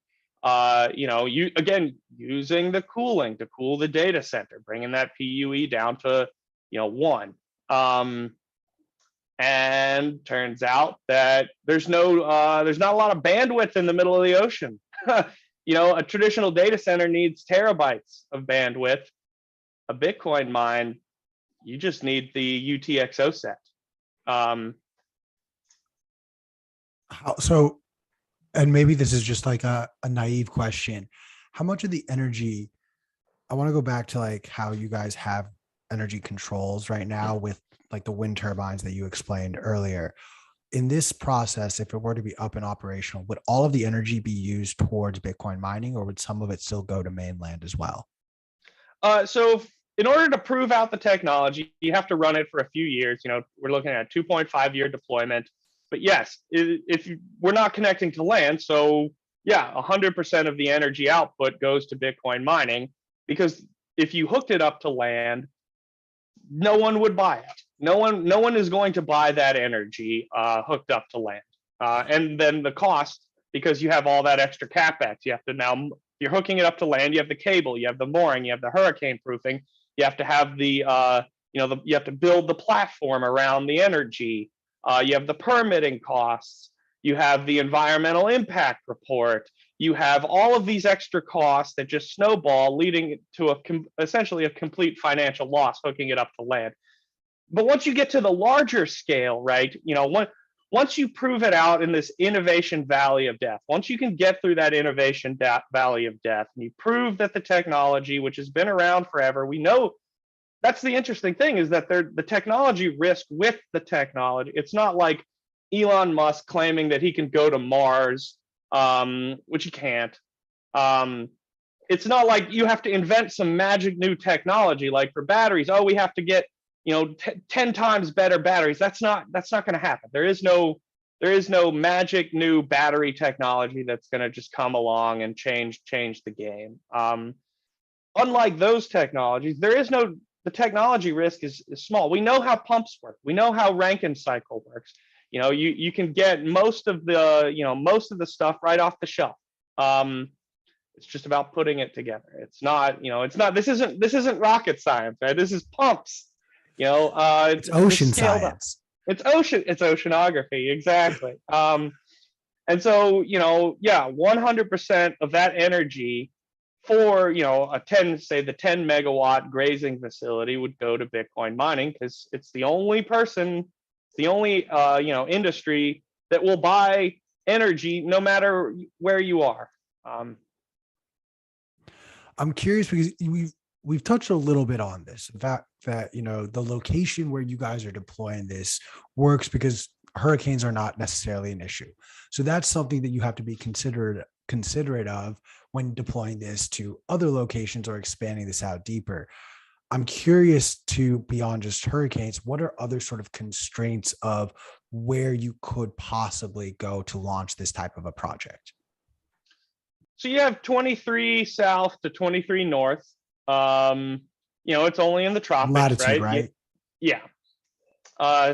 [SPEAKER 2] Using the cooling to cool the data center, bringing that PUE down to, 1. And turns out that there's not a lot of bandwidth in the middle of the ocean. A traditional data center needs terabytes of bandwidth. A Bitcoin mine, you just need the UTXO set.
[SPEAKER 3] And maybe this is just like a naive question. How much of the energy, I want to go back to like how you guys have energy controls right now with like the wind turbines that you explained earlier. In this process, if it were to be up and operational, would all of the energy be used towards Bitcoin mining, or would some of it still go to mainland as well?
[SPEAKER 2] So in order to prove out the technology, you have to run it for a few years. We're looking at a 2.5-year deployment. But yes, we're not connecting to land, so yeah, 100% of the energy output goes to Bitcoin mining, because if you hooked it up to land, no one would buy it. No one is going to buy that energy hooked up to land. And then the cost, because you have all that extra capex, you have to now, you're hooking it up to land, you have the cable, you have the mooring, you have the hurricane proofing, you have to have you have to build the platform around the energy. You have the permitting costs, you have the environmental impact report, you have all of these extra costs that just snowball, leading to essentially a complete financial loss hooking it up to land. But once you get to the larger scale, right, once you prove it out in this innovation valley of death, once you can get through that innovation valley of death, and you prove that the technology, which has been around forever, we know. That's the interesting thing, is that the technology risk with the technology. It's not like Elon Musk claiming that he can go to Mars, which he can't. It's not like you have to invent some magic new technology, like for batteries. Oh, we have to get 10 times better batteries. That's not going to happen. There is no magic new battery technology that's going to just come along and change the game. Unlike those technologies, the technology risk is small. We know how pumps work. We know how Rankine cycle works. You can get most of the stuff right off the shelf. It's just about putting it together. It's not. This isn't rocket science, right? This is pumps.
[SPEAKER 3] It's ocean science.
[SPEAKER 2] It's oceanography, exactly. And so 100% of that energy for the 10 megawatt grazing facility would go to Bitcoin mining, because it's the only industry that will buy energy no matter where you are.
[SPEAKER 3] I'm curious, because we've touched a little bit on this, the fact that the location where you guys are deploying this works because hurricanes are not necessarily an issue. So that's something that you have to be considerate of when deploying this to other locations or expanding this out deeper. I'm curious, to beyond just hurricanes, what are other sort of constraints of where you could possibly go to launch this type of a project?
[SPEAKER 2] So you have 23 south to 23 north. It's only in the tropics,
[SPEAKER 3] Latitude,
[SPEAKER 2] right?
[SPEAKER 3] right?
[SPEAKER 2] Yeah.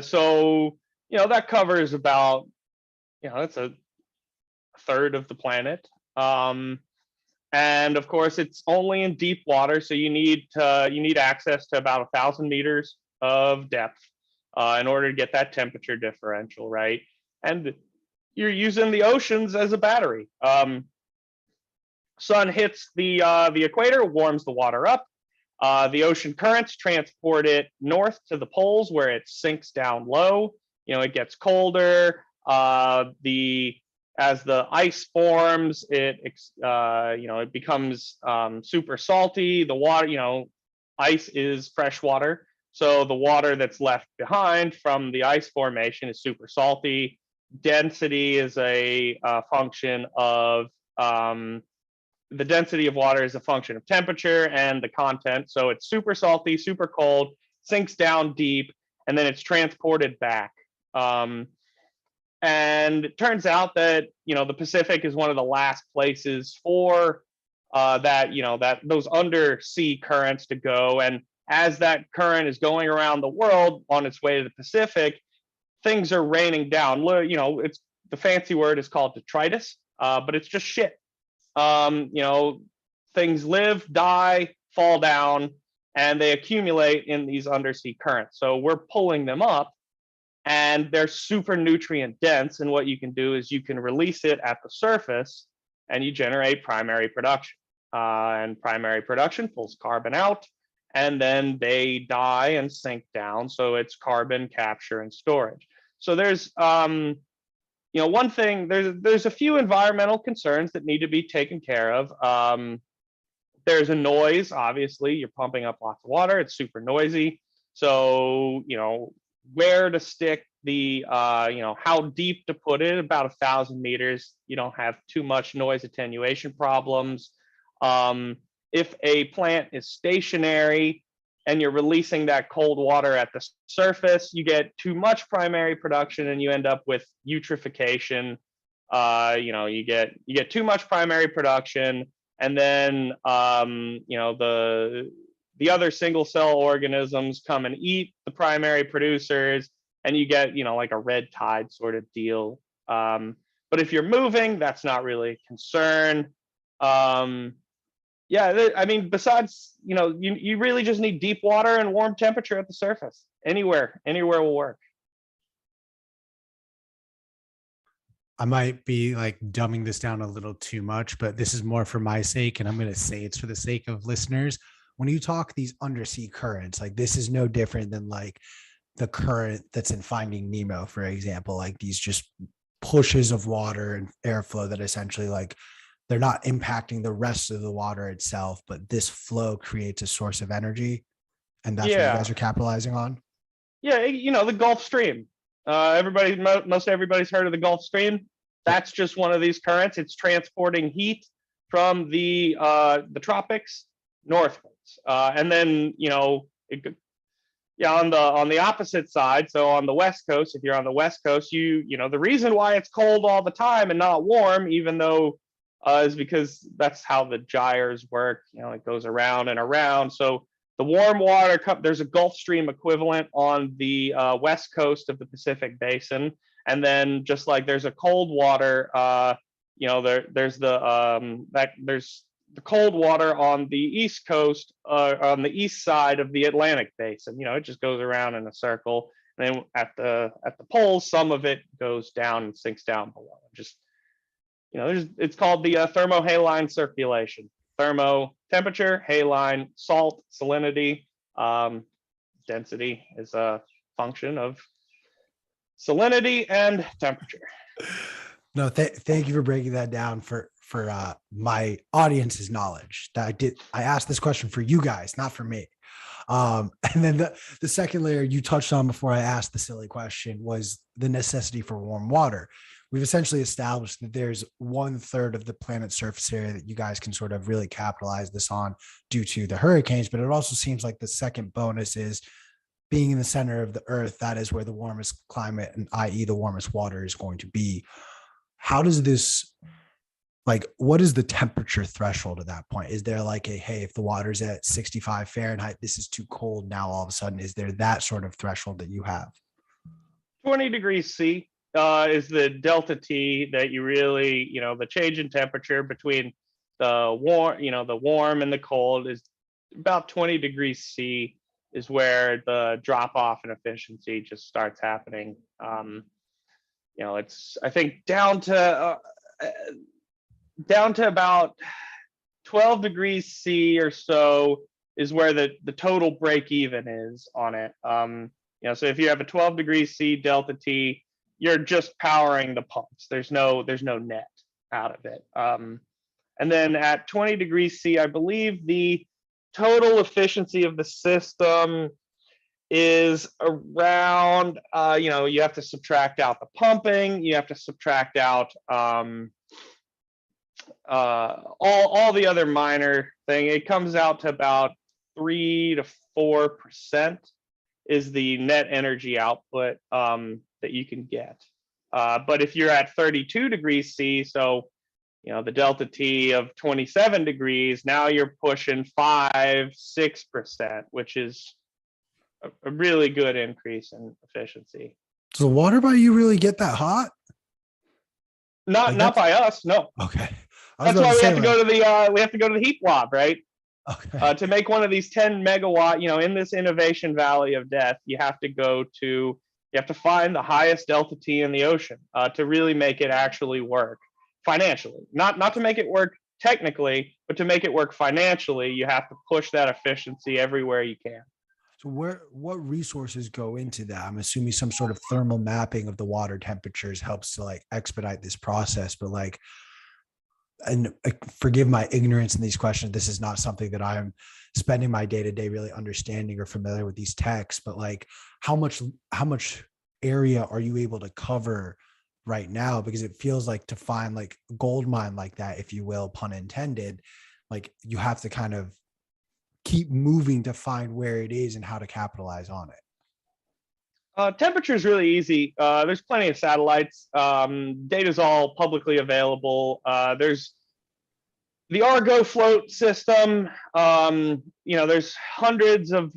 [SPEAKER 2] So that covers about, it's a third of the planet. And of course, it's only in deep water, so you need access to about 1,000 meters of depth in order to get that temperature differential, right? And you're using the oceans as a battery. Sun hits the equator, warms the water up. The ocean currents transport it north to the poles where it sinks down low. It gets colder. As the ice forms, it becomes super salty. The water, ice is fresh water. So the water that's left behind from the ice formation is super salty. Density is a function of the density of water is a function of temperature and the content. So it's super salty, super cold, sinks down deep, and then it's transported back. And it turns out that the Pacific is one of the last places for those undersea currents to go. And as that current is going around the world on its way to the Pacific, things are raining down. It's the fancy word is called detritus, but it's just shit. Things live, die, fall down, and they accumulate in these undersea currents. So we're pulling them up, and they're super nutrient dense. And what you can do is you can release it at the surface, and you generate primary production. And primary production pulls carbon out, and then they die and sink down. So it's carbon capture and storage. So there's one thing, there's a few environmental concerns that need to be taken care of. There's a noise, obviously, you're pumping up lots of water, it's super noisy. So, where to stick the, how deep to put it, about 1,000 meters, you don't have too much noise attenuation problems. If a plant is stationary and you're releasing that cold water at the surface, you get too much primary production and you end up with eutrophication. You get too much primary production, and then the other single cell organisms come and eat the primary producers, and you get like a red tide sort of deal. But if you're moving, that's not really a concern. Besides, you really just need deep water and warm temperature at the surface. Anywhere will work.
[SPEAKER 3] I might be like dumbing this down a little too much, but this is more for my sake, and I'm going to say it's for the sake of listeners. When you talk these undersea currents, like this is no different than like the current that's in Finding Nemo, for example, like these just pushes of water and airflow that essentially like they're not impacting the rest of the water itself, but this flow creates a source of energy. And that's what you guys are capitalizing on.
[SPEAKER 2] Yeah. The Gulf Stream, most everybody's heard of the Gulf Stream. That's just one of these currents. It's transporting heat from the tropics northwards. And then, on the opposite side, so on the West Coast, if you're on the West Coast, the reason why it's cold all the time and not warm, even though is because that's how the gyres work. It goes around and around. So the warm water, there's a Gulf Stream equivalent on the west coast of the Pacific Basin, and then just like there's a cold water, there's the cold water on the east coast, on the east side of the Atlantic Basin. It just goes around in a circle, and then at the poles, some of it goes down and sinks down below. It's called the thermohaline circulation. Thermo, temperature, haline, salt, salinity. Density is a function of salinity and temperature.
[SPEAKER 3] No, thank you for breaking that down for my audience's knowledge. I asked this question for you guys, not for me. And then the second layer you touched on before I asked the silly question was the necessity for warm water. We've essentially established that there's 1/3 of the planet's surface area that you guys can sort of really capitalize this on due to the hurricanes. But it also seems like the second bonus is being in the center of the earth. That is where the warmest climate, and i.e. the warmest water, is going to be. How does this like, what is the temperature threshold at that point? Is there like a, hey, if the water's at 65 Fahrenheit, this is too cold now all of a sudden? Is there that sort of threshold that you have?
[SPEAKER 2] 20 degrees C is the delta T that you really, the change in temperature between the warm and the cold is about 20 degrees C is where the drop off in efficiency just starts happening. It's, I think, down to about 12 degrees C or so is where the total break even is on it. So if you have a 12 degrees C delta T, you're just powering the pumps. There's no net out of it. And then at 20 degrees C, I believe the total efficiency of the system is around, you have to subtract out the pumping, you have to subtract out all the other minor thing. It comes out to about 3 to 4% is the net energy output that you can get. But if you're at 32 degrees C, so the delta T of 27 degrees, now you're pushing 5-6%, which is a really good increase in efficiency.
[SPEAKER 3] Does the water by you really get that hot?
[SPEAKER 2] Not by us, no.
[SPEAKER 3] Okay.
[SPEAKER 2] That's why we have to go to the heat blob, right?
[SPEAKER 3] Okay.
[SPEAKER 2] To make one of these 10 megawatt, in this innovation valley of death, you have to find the highest delta T in the ocean to really make it actually work financially. Not to make it work technically, but to make it work financially, you have to push that efficiency everywhere you can.
[SPEAKER 3] So what resources go into that? I'm assuming some sort of thermal mapping of the water temperatures helps to like expedite this process, but like, and forgive my ignorance in these questions. This is not something that I'm spending my day-to-day really understanding or familiar with these techs, but like how much area are you able to cover right now? Because it feels like to find like a gold mine like that, if you will, pun intended, like you have to kind of keep moving to find where it is and how to capitalize on it.
[SPEAKER 2] Temperature is really easy. There's plenty of satellites. Data is all publicly available. There's the Argo float system. There's hundreds of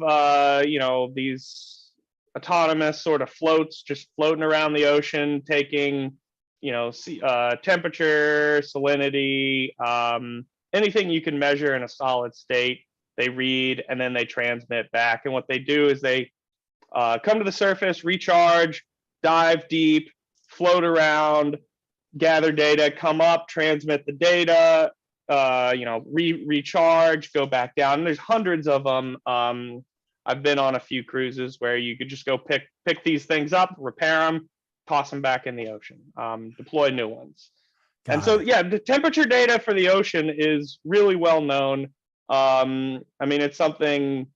[SPEAKER 2] these autonomous sort of floats just floating around the ocean, taking temperature, salinity, anything you can measure in a solid state. They read and then they transmit back. And what they do is they come to the surface, recharge, dive deep, float around, gather data, come up, transmit the data, recharge, go back down. And there's hundreds of them. I've been on a few cruises where you could just go pick these things up, repair them, toss them back in the ocean, deploy new ones. The temperature data for the ocean is really well known. It's something,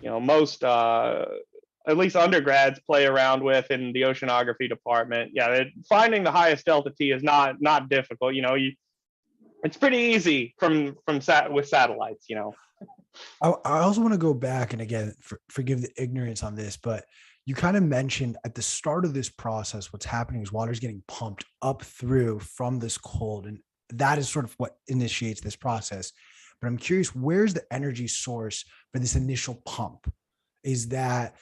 [SPEAKER 2] most, at least undergrads play around with in the oceanography department. Yeah, finding the highest delta T is not difficult. It's pretty easy with satellites.
[SPEAKER 3] I also want to go back, and again, forgive the ignorance on this, but you kind of mentioned at the start of this process, what's happening is water's getting pumped up through from this cold, and that is sort of what initiates this process. But I'm curious, where's the energy source for this initial pump? Is that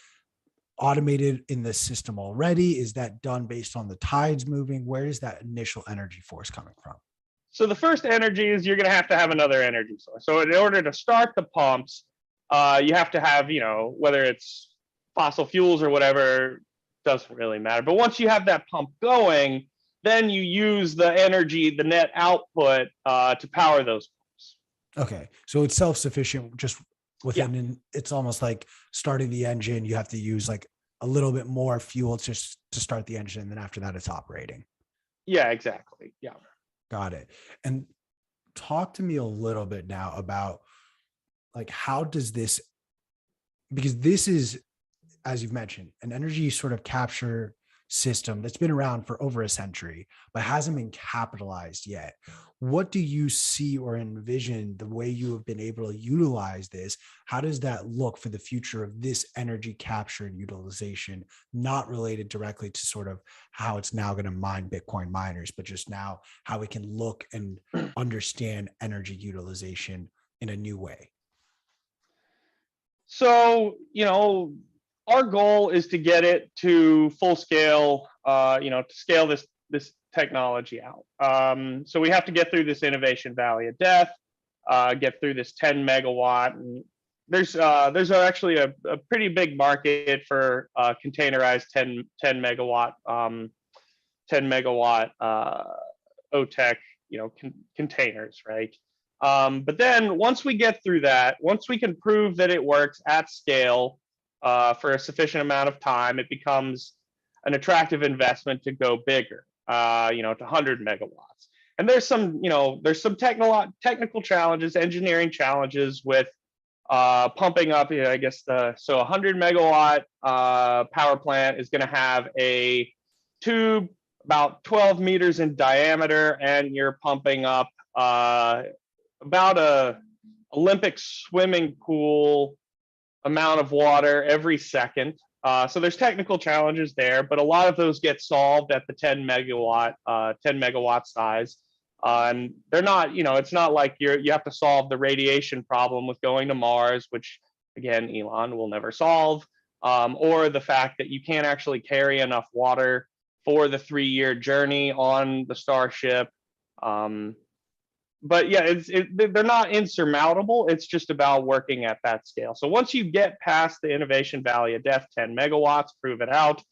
[SPEAKER 3] automated in the system already? Is that done based on the tides moving? Where is that initial energy force coming from?
[SPEAKER 2] So the first energy is you're going to have another energy source. So in order to start the pumps, you have to have, whether it's fossil fuels or whatever, doesn't really matter. But once you have that pump going, then you use the energy, the net output to power those pumps.
[SPEAKER 3] Okay. So it's self-sufficient just within, it's almost like starting the engine. You have to use like a little bit more fuel just to start the engine. And then after that, it's operating.
[SPEAKER 2] Yeah, exactly. Yeah.
[SPEAKER 3] Got it. And talk to me a little bit now about like, how does this, because this is, as you've mentioned, an energy sort of capture system that's been around for over a century, but hasn't been capitalized yet. What do you see or envision the way you have been able to utilize this? How does that look for the future of this energy capture and utilization, not related directly to sort of how it's now going to mine Bitcoin miners, but just now how we can look and understand energy utilization in a new way?
[SPEAKER 2] So, our goal is to get it to full scale, to scale this technology out. So we have to get through this innovation valley of death, get through this 10 megawatt. And there's actually a pretty big market for containerized 10 megawatt 10 megawatt OTEC, containers, right? But then once we get through that, once we can prove that it works at scale for a sufficient amount of time, it becomes an attractive investment to go bigger, to 100 megawatts. And there's some technical challenges, engineering challenges with pumping up. So 100 megawatt power plant is going to have a tube about 12 meters in diameter, and you're pumping up about a Olympic swimming pool amount of water every second. So there's technical challenges there, but a lot of those get solved at the 10 megawatt size. And they're not, it's not like you have to solve the radiation problem with going to Mars, which again, Elon will never solve, or the fact that you can't actually carry enough water for the 3-year journey on the Starship. But yeah, they're not insurmountable. It's just about working at that scale. So once you get past the innovation valley of death, 10 megawatts, prove it out,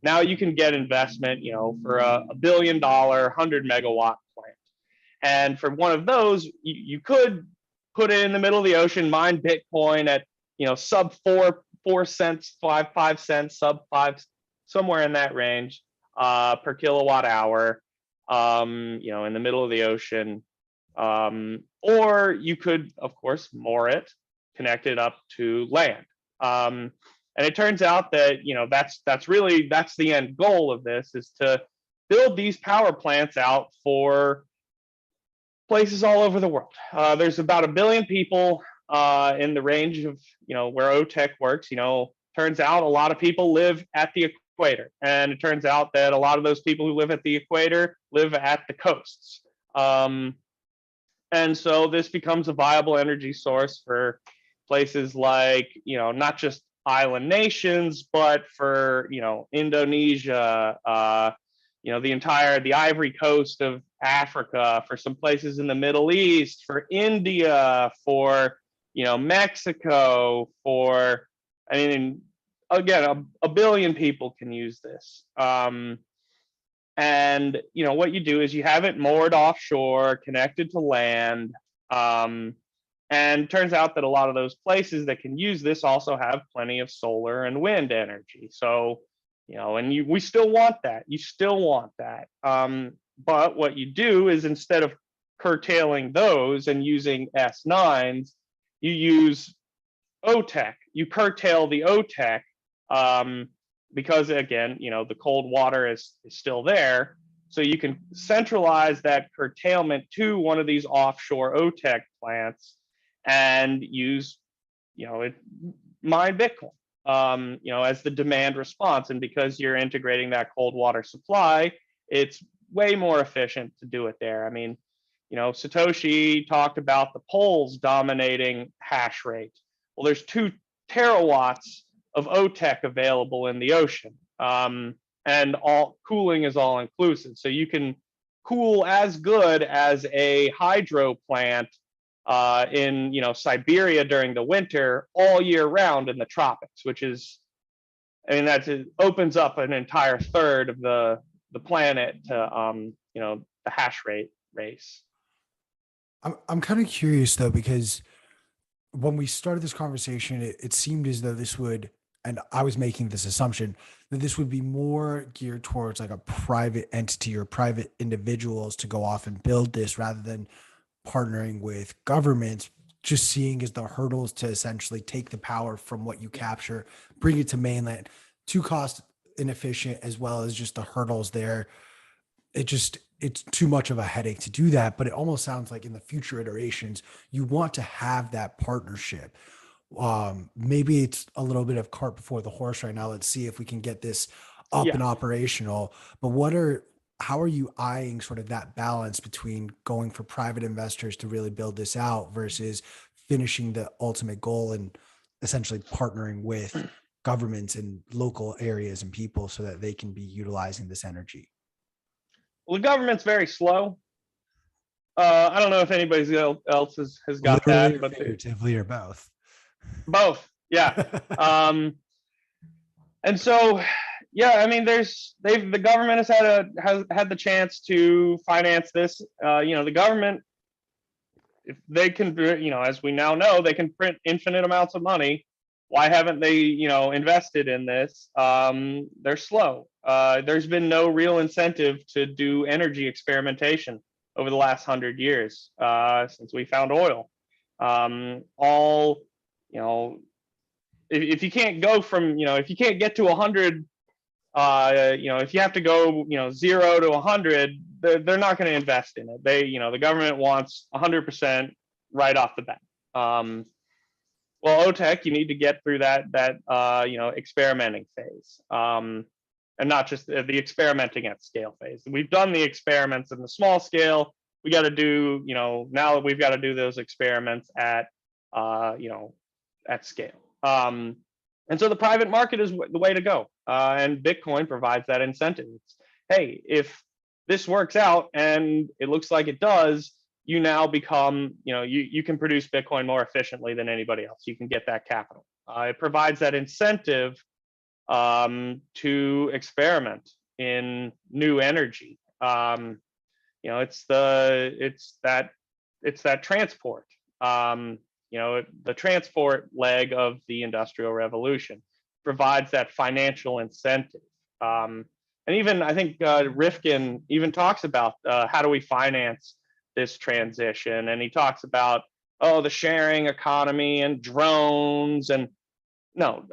[SPEAKER 2] now you can get investment, for a $1 billion, 100 megawatt plant. And for one of those, you could put it in the middle of the ocean, mine Bitcoin at, sub 4 cents, 5 cents, sub 5, somewhere in that range per kilowatt hour, in the middle of the ocean. Or you could, of course, moor it, connect it up to land. And it turns out that, that's the end goal of this, is to build these power plants out for places all over the world. There's about 1 billion people in the range of, where OTEC works. Turns out a lot of people live at the equator. And it turns out that a lot of those people who live at the equator live at the coasts. And so this becomes a viable energy source for places like, not just island nations, but for, Indonesia, the Ivory Coast of Africa, for some places in the Middle East, for India, for, Mexico, again, 1 billion people can use this. And what you do is you have it moored offshore, connected to land, and turns out that a lot of those places that can use this also have plenty of solar and wind energy. So, we still want that. You still want that. But what you do is, instead of curtailing those and using S9s, you use OTEC. You curtail the OTEC. Because again, the cold water is still there. So you can centralize that curtailment to one of these offshore OTEC plants and use, mine Bitcoin, as the demand response. And because you're integrating that cold water supply, it's way more efficient to do it there. I mean, Satoshi talked about the poles dominating hash rate. Well, there's 2 terawatts of OTEC available in the ocean, and all cooling is all inclusive. So you can cool as good as a hydro plant in Siberia during the winter all year round in the tropics, which is, it opens up an entire third of the planet to the hash rate race.
[SPEAKER 3] I'm kind of curious though, because when we started this conversation, it seemed as though this would, and I was making this assumption, that this would be more geared towards like a private entity or private individuals to go off and build this, rather than partnering with governments, just seeing as the hurdles to essentially take the power from what you capture, bring it to mainland, too cost inefficient, as well as just the hurdles there. It's too much of a headache to do that. But it almost sounds like in the future iterations, you want to have that partnership. Maybe it's a little bit of cart before the horse right now. Let's see if we can get this up
[SPEAKER 2] Yeah.
[SPEAKER 3] and operational. But how are you eyeing sort of that balance between going for private investors to really build this out versus finishing the ultimate goal and essentially partnering with governments and local areas and people so that they can be utilizing this energy?
[SPEAKER 2] Well, the government's very slow. I don't know if anybody else has got
[SPEAKER 3] Literally
[SPEAKER 2] that,
[SPEAKER 3] or
[SPEAKER 2] but
[SPEAKER 3] figuratively or both?
[SPEAKER 2] both. Yeah. And so, yeah, I mean, the government has had the chance to finance this. The government, if they can, as we now know, they can print infinite amounts of money. Why haven't they, invested in this? They're slow. There's been no real incentive to do energy experimentation over the last 100 years since we found oil. All, if you can't go from, if you can't get to 100, if you have to go, 0 to 100, they're not going to invest in it. The government wants 100% right off the bat. Well, OTEC, you need to get through that experimenting phase, and not just the experimenting at scale phase. We've done the experiments in the small scale. We got to do, now we've got to do those experiments at scale. And so the private market is the way to go, and Bitcoin provides that incentive. It's, hey, if this works out and it looks like it does, you now become, you can produce Bitcoin more efficiently than anybody else. You can get that capital. It provides that incentive to experiment in new energy. It's that transport. The transport leg of the Industrial Revolution provides that financial incentive. And even I think Rifkin even talks about how do we finance this transition, and he talks about the sharing economy and drones. And no,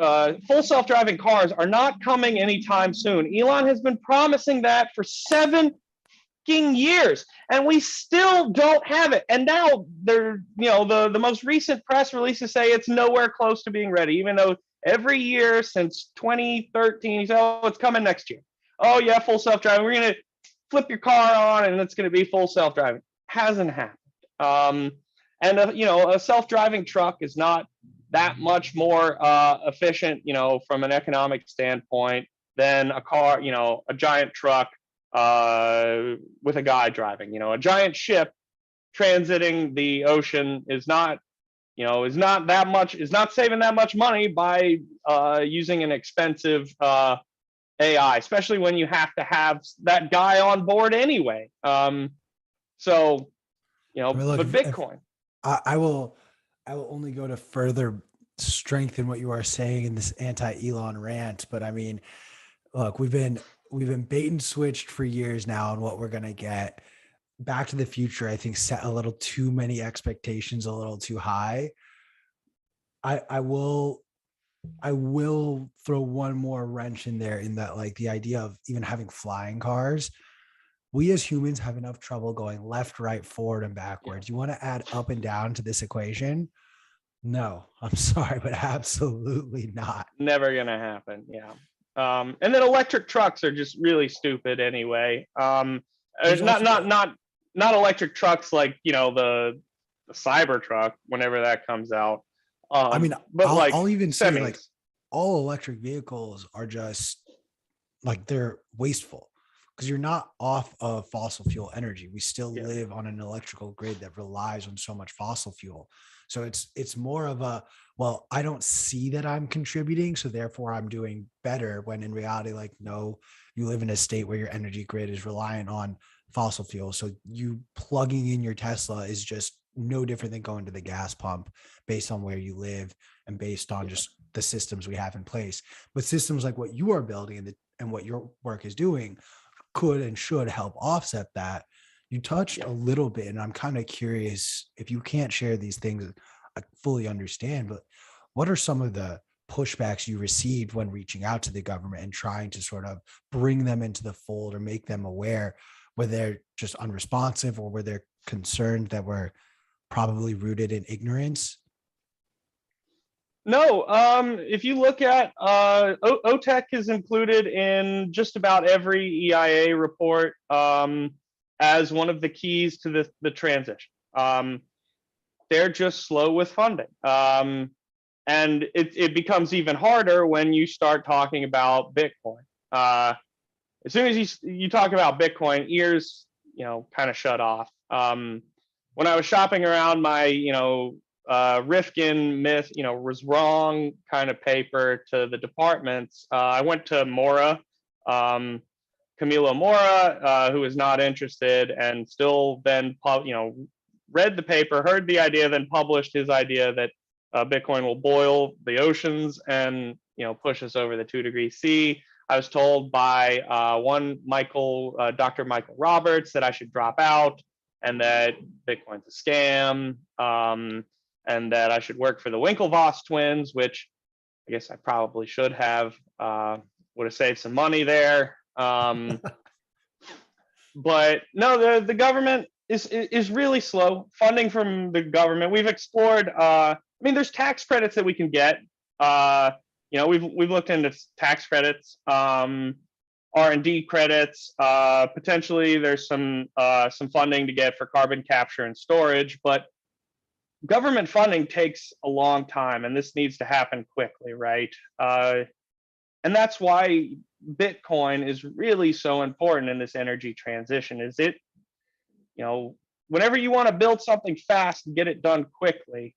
[SPEAKER 2] full self-driving cars are not coming anytime soon. Elon has been promising that for 7 years, and we still don't have it. And now the most recent press releases say it's nowhere close to being ready, even though every year since 2013 he said, it's coming next year. Oh yeah, full self-driving, we're going to flip your car on and it's going to be full self-driving. Hasn't happened. And a self-driving truck is not that much more efficient, from an economic standpoint than a car, a giant truck with a guy driving. A giant ship transiting the ocean is not that much, is not saving that much money by using an expensive AI, especially when you have to have that guy on board anyway. So,
[SPEAKER 3] I mean, look,
[SPEAKER 2] but Bitcoin.
[SPEAKER 3] I will only go to further strengthen what you are saying in this anti-Elon rant. But I mean, look, we've been bait and switched for years now on what we're gonna get. Back to the Future, I think, set a little too many expectations, a little too high. I will throw one more wrench in there, in that, like, the idea of even having flying cars. We as humans have enough trouble going left, right, forward, and backwards. You want to add up and down to this equation? No, I'm sorry, but absolutely not.
[SPEAKER 2] Never gonna happen. Yeah. And then electric trucks are just really stupid anyway. Not electric trucks like the Cybertruck whenever that comes out.
[SPEAKER 3] I mean,
[SPEAKER 2] but
[SPEAKER 3] I'll even say,
[SPEAKER 2] semis.
[SPEAKER 3] like, all electric vehicles are just, like, they're wasteful because you're not off of fossil fuel energy. We still live on an electrical grid that relies on so much fossil fuel. So it's more of a, well, I don't see that I'm contributing, so therefore I'm doing better, when in reality, like, no, you live in a state where your energy grid is reliant on fossil fuel. So you plugging in your Tesla is just no different than going to the gas pump, based on where you live and based on just the systems we have in place. But systems like what you are building and what your work is doing could and should help offset that. You touched a little bit, and I'm kind of curious, if you can't share these things, I fully understand, but what are some of the pushbacks you received when reaching out to the government and trying to sort of bring them into the fold or make them aware, where they're just unresponsive or where they're concerned that we're probably rooted in ignorance?
[SPEAKER 2] No, if you look at OTEC is included in just about every EIA report as one of the keys to the transition. They're just slow with funding. And it becomes even harder when you start talking about Bitcoin. As soon as you talk about Bitcoin, ears, kind of shut off. When I was shopping around my, Rifkin myth, was wrong kind of paper to the departments, I went to Mora, Camilo Mora, who was not interested, and still then, read the paper, heard the idea, then published his idea that Bitcoin will boil the oceans and push us over the 2°C. I was told by Dr. Michael Roberts, that I should drop out and that Bitcoin's a scam, and that I should work for the Winklevoss twins, which I guess I probably should have. Would have saved some money there. But no, the government is really slow. Funding from the government, we've explored. There's tax credits that we can get. We've looked into tax credits, R&D credits. Potentially, there's some funding to get for carbon capture and storage, but government funding takes a long time, and this needs to happen quickly, right? And that's why Bitcoin is really so important in this energy transition. Is it, whenever you want to build something fast and get it done quickly,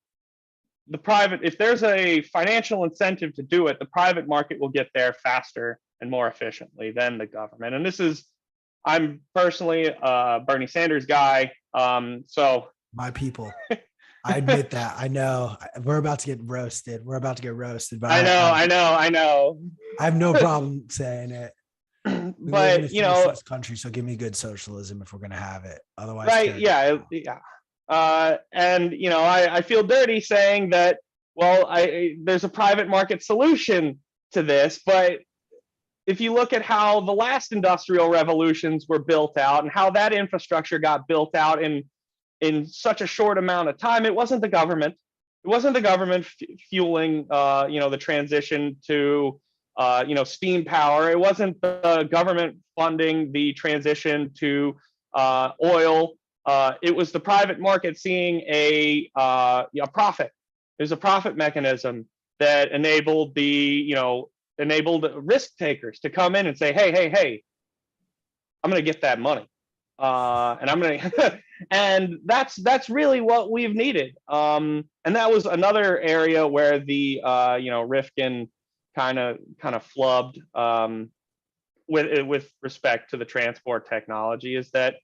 [SPEAKER 2] if there's a financial incentive to do it, the private market will get there faster and more efficiently than the government. And I'm personally a Bernie Sanders guy. So
[SPEAKER 3] my people, I admit that. I know we're about to get roasted. But
[SPEAKER 2] I know.
[SPEAKER 3] I have no problem saying it. We live in
[SPEAKER 2] But
[SPEAKER 3] a socialist country, so give me good socialism if we're going to have it. Otherwise,
[SPEAKER 2] right? Yeah. And I feel dirty saying that. Well, there's a private market solution to this, but if you look at how the last industrial revolutions were built out and how that infrastructure got built out in such a short amount of time, it wasn't the government. It wasn't the government fueling, the transition to, steam power. It wasn't the government funding the transition to oil. It was the private market seeing a profit. There's a profit mechanism that enabled risk takers to come in and say, hey, I'm going to get that money. And I'm going to, and that's really what we've needed. And that was another area where the, Rifkin kind of flubbed with respect to the transport technology, is that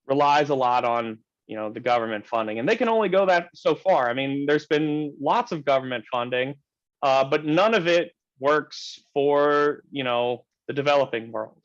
[SPEAKER 2] relies a lot on the government funding, and they can only go that so far. There's been lots of government funding, but none of it works for the developing world.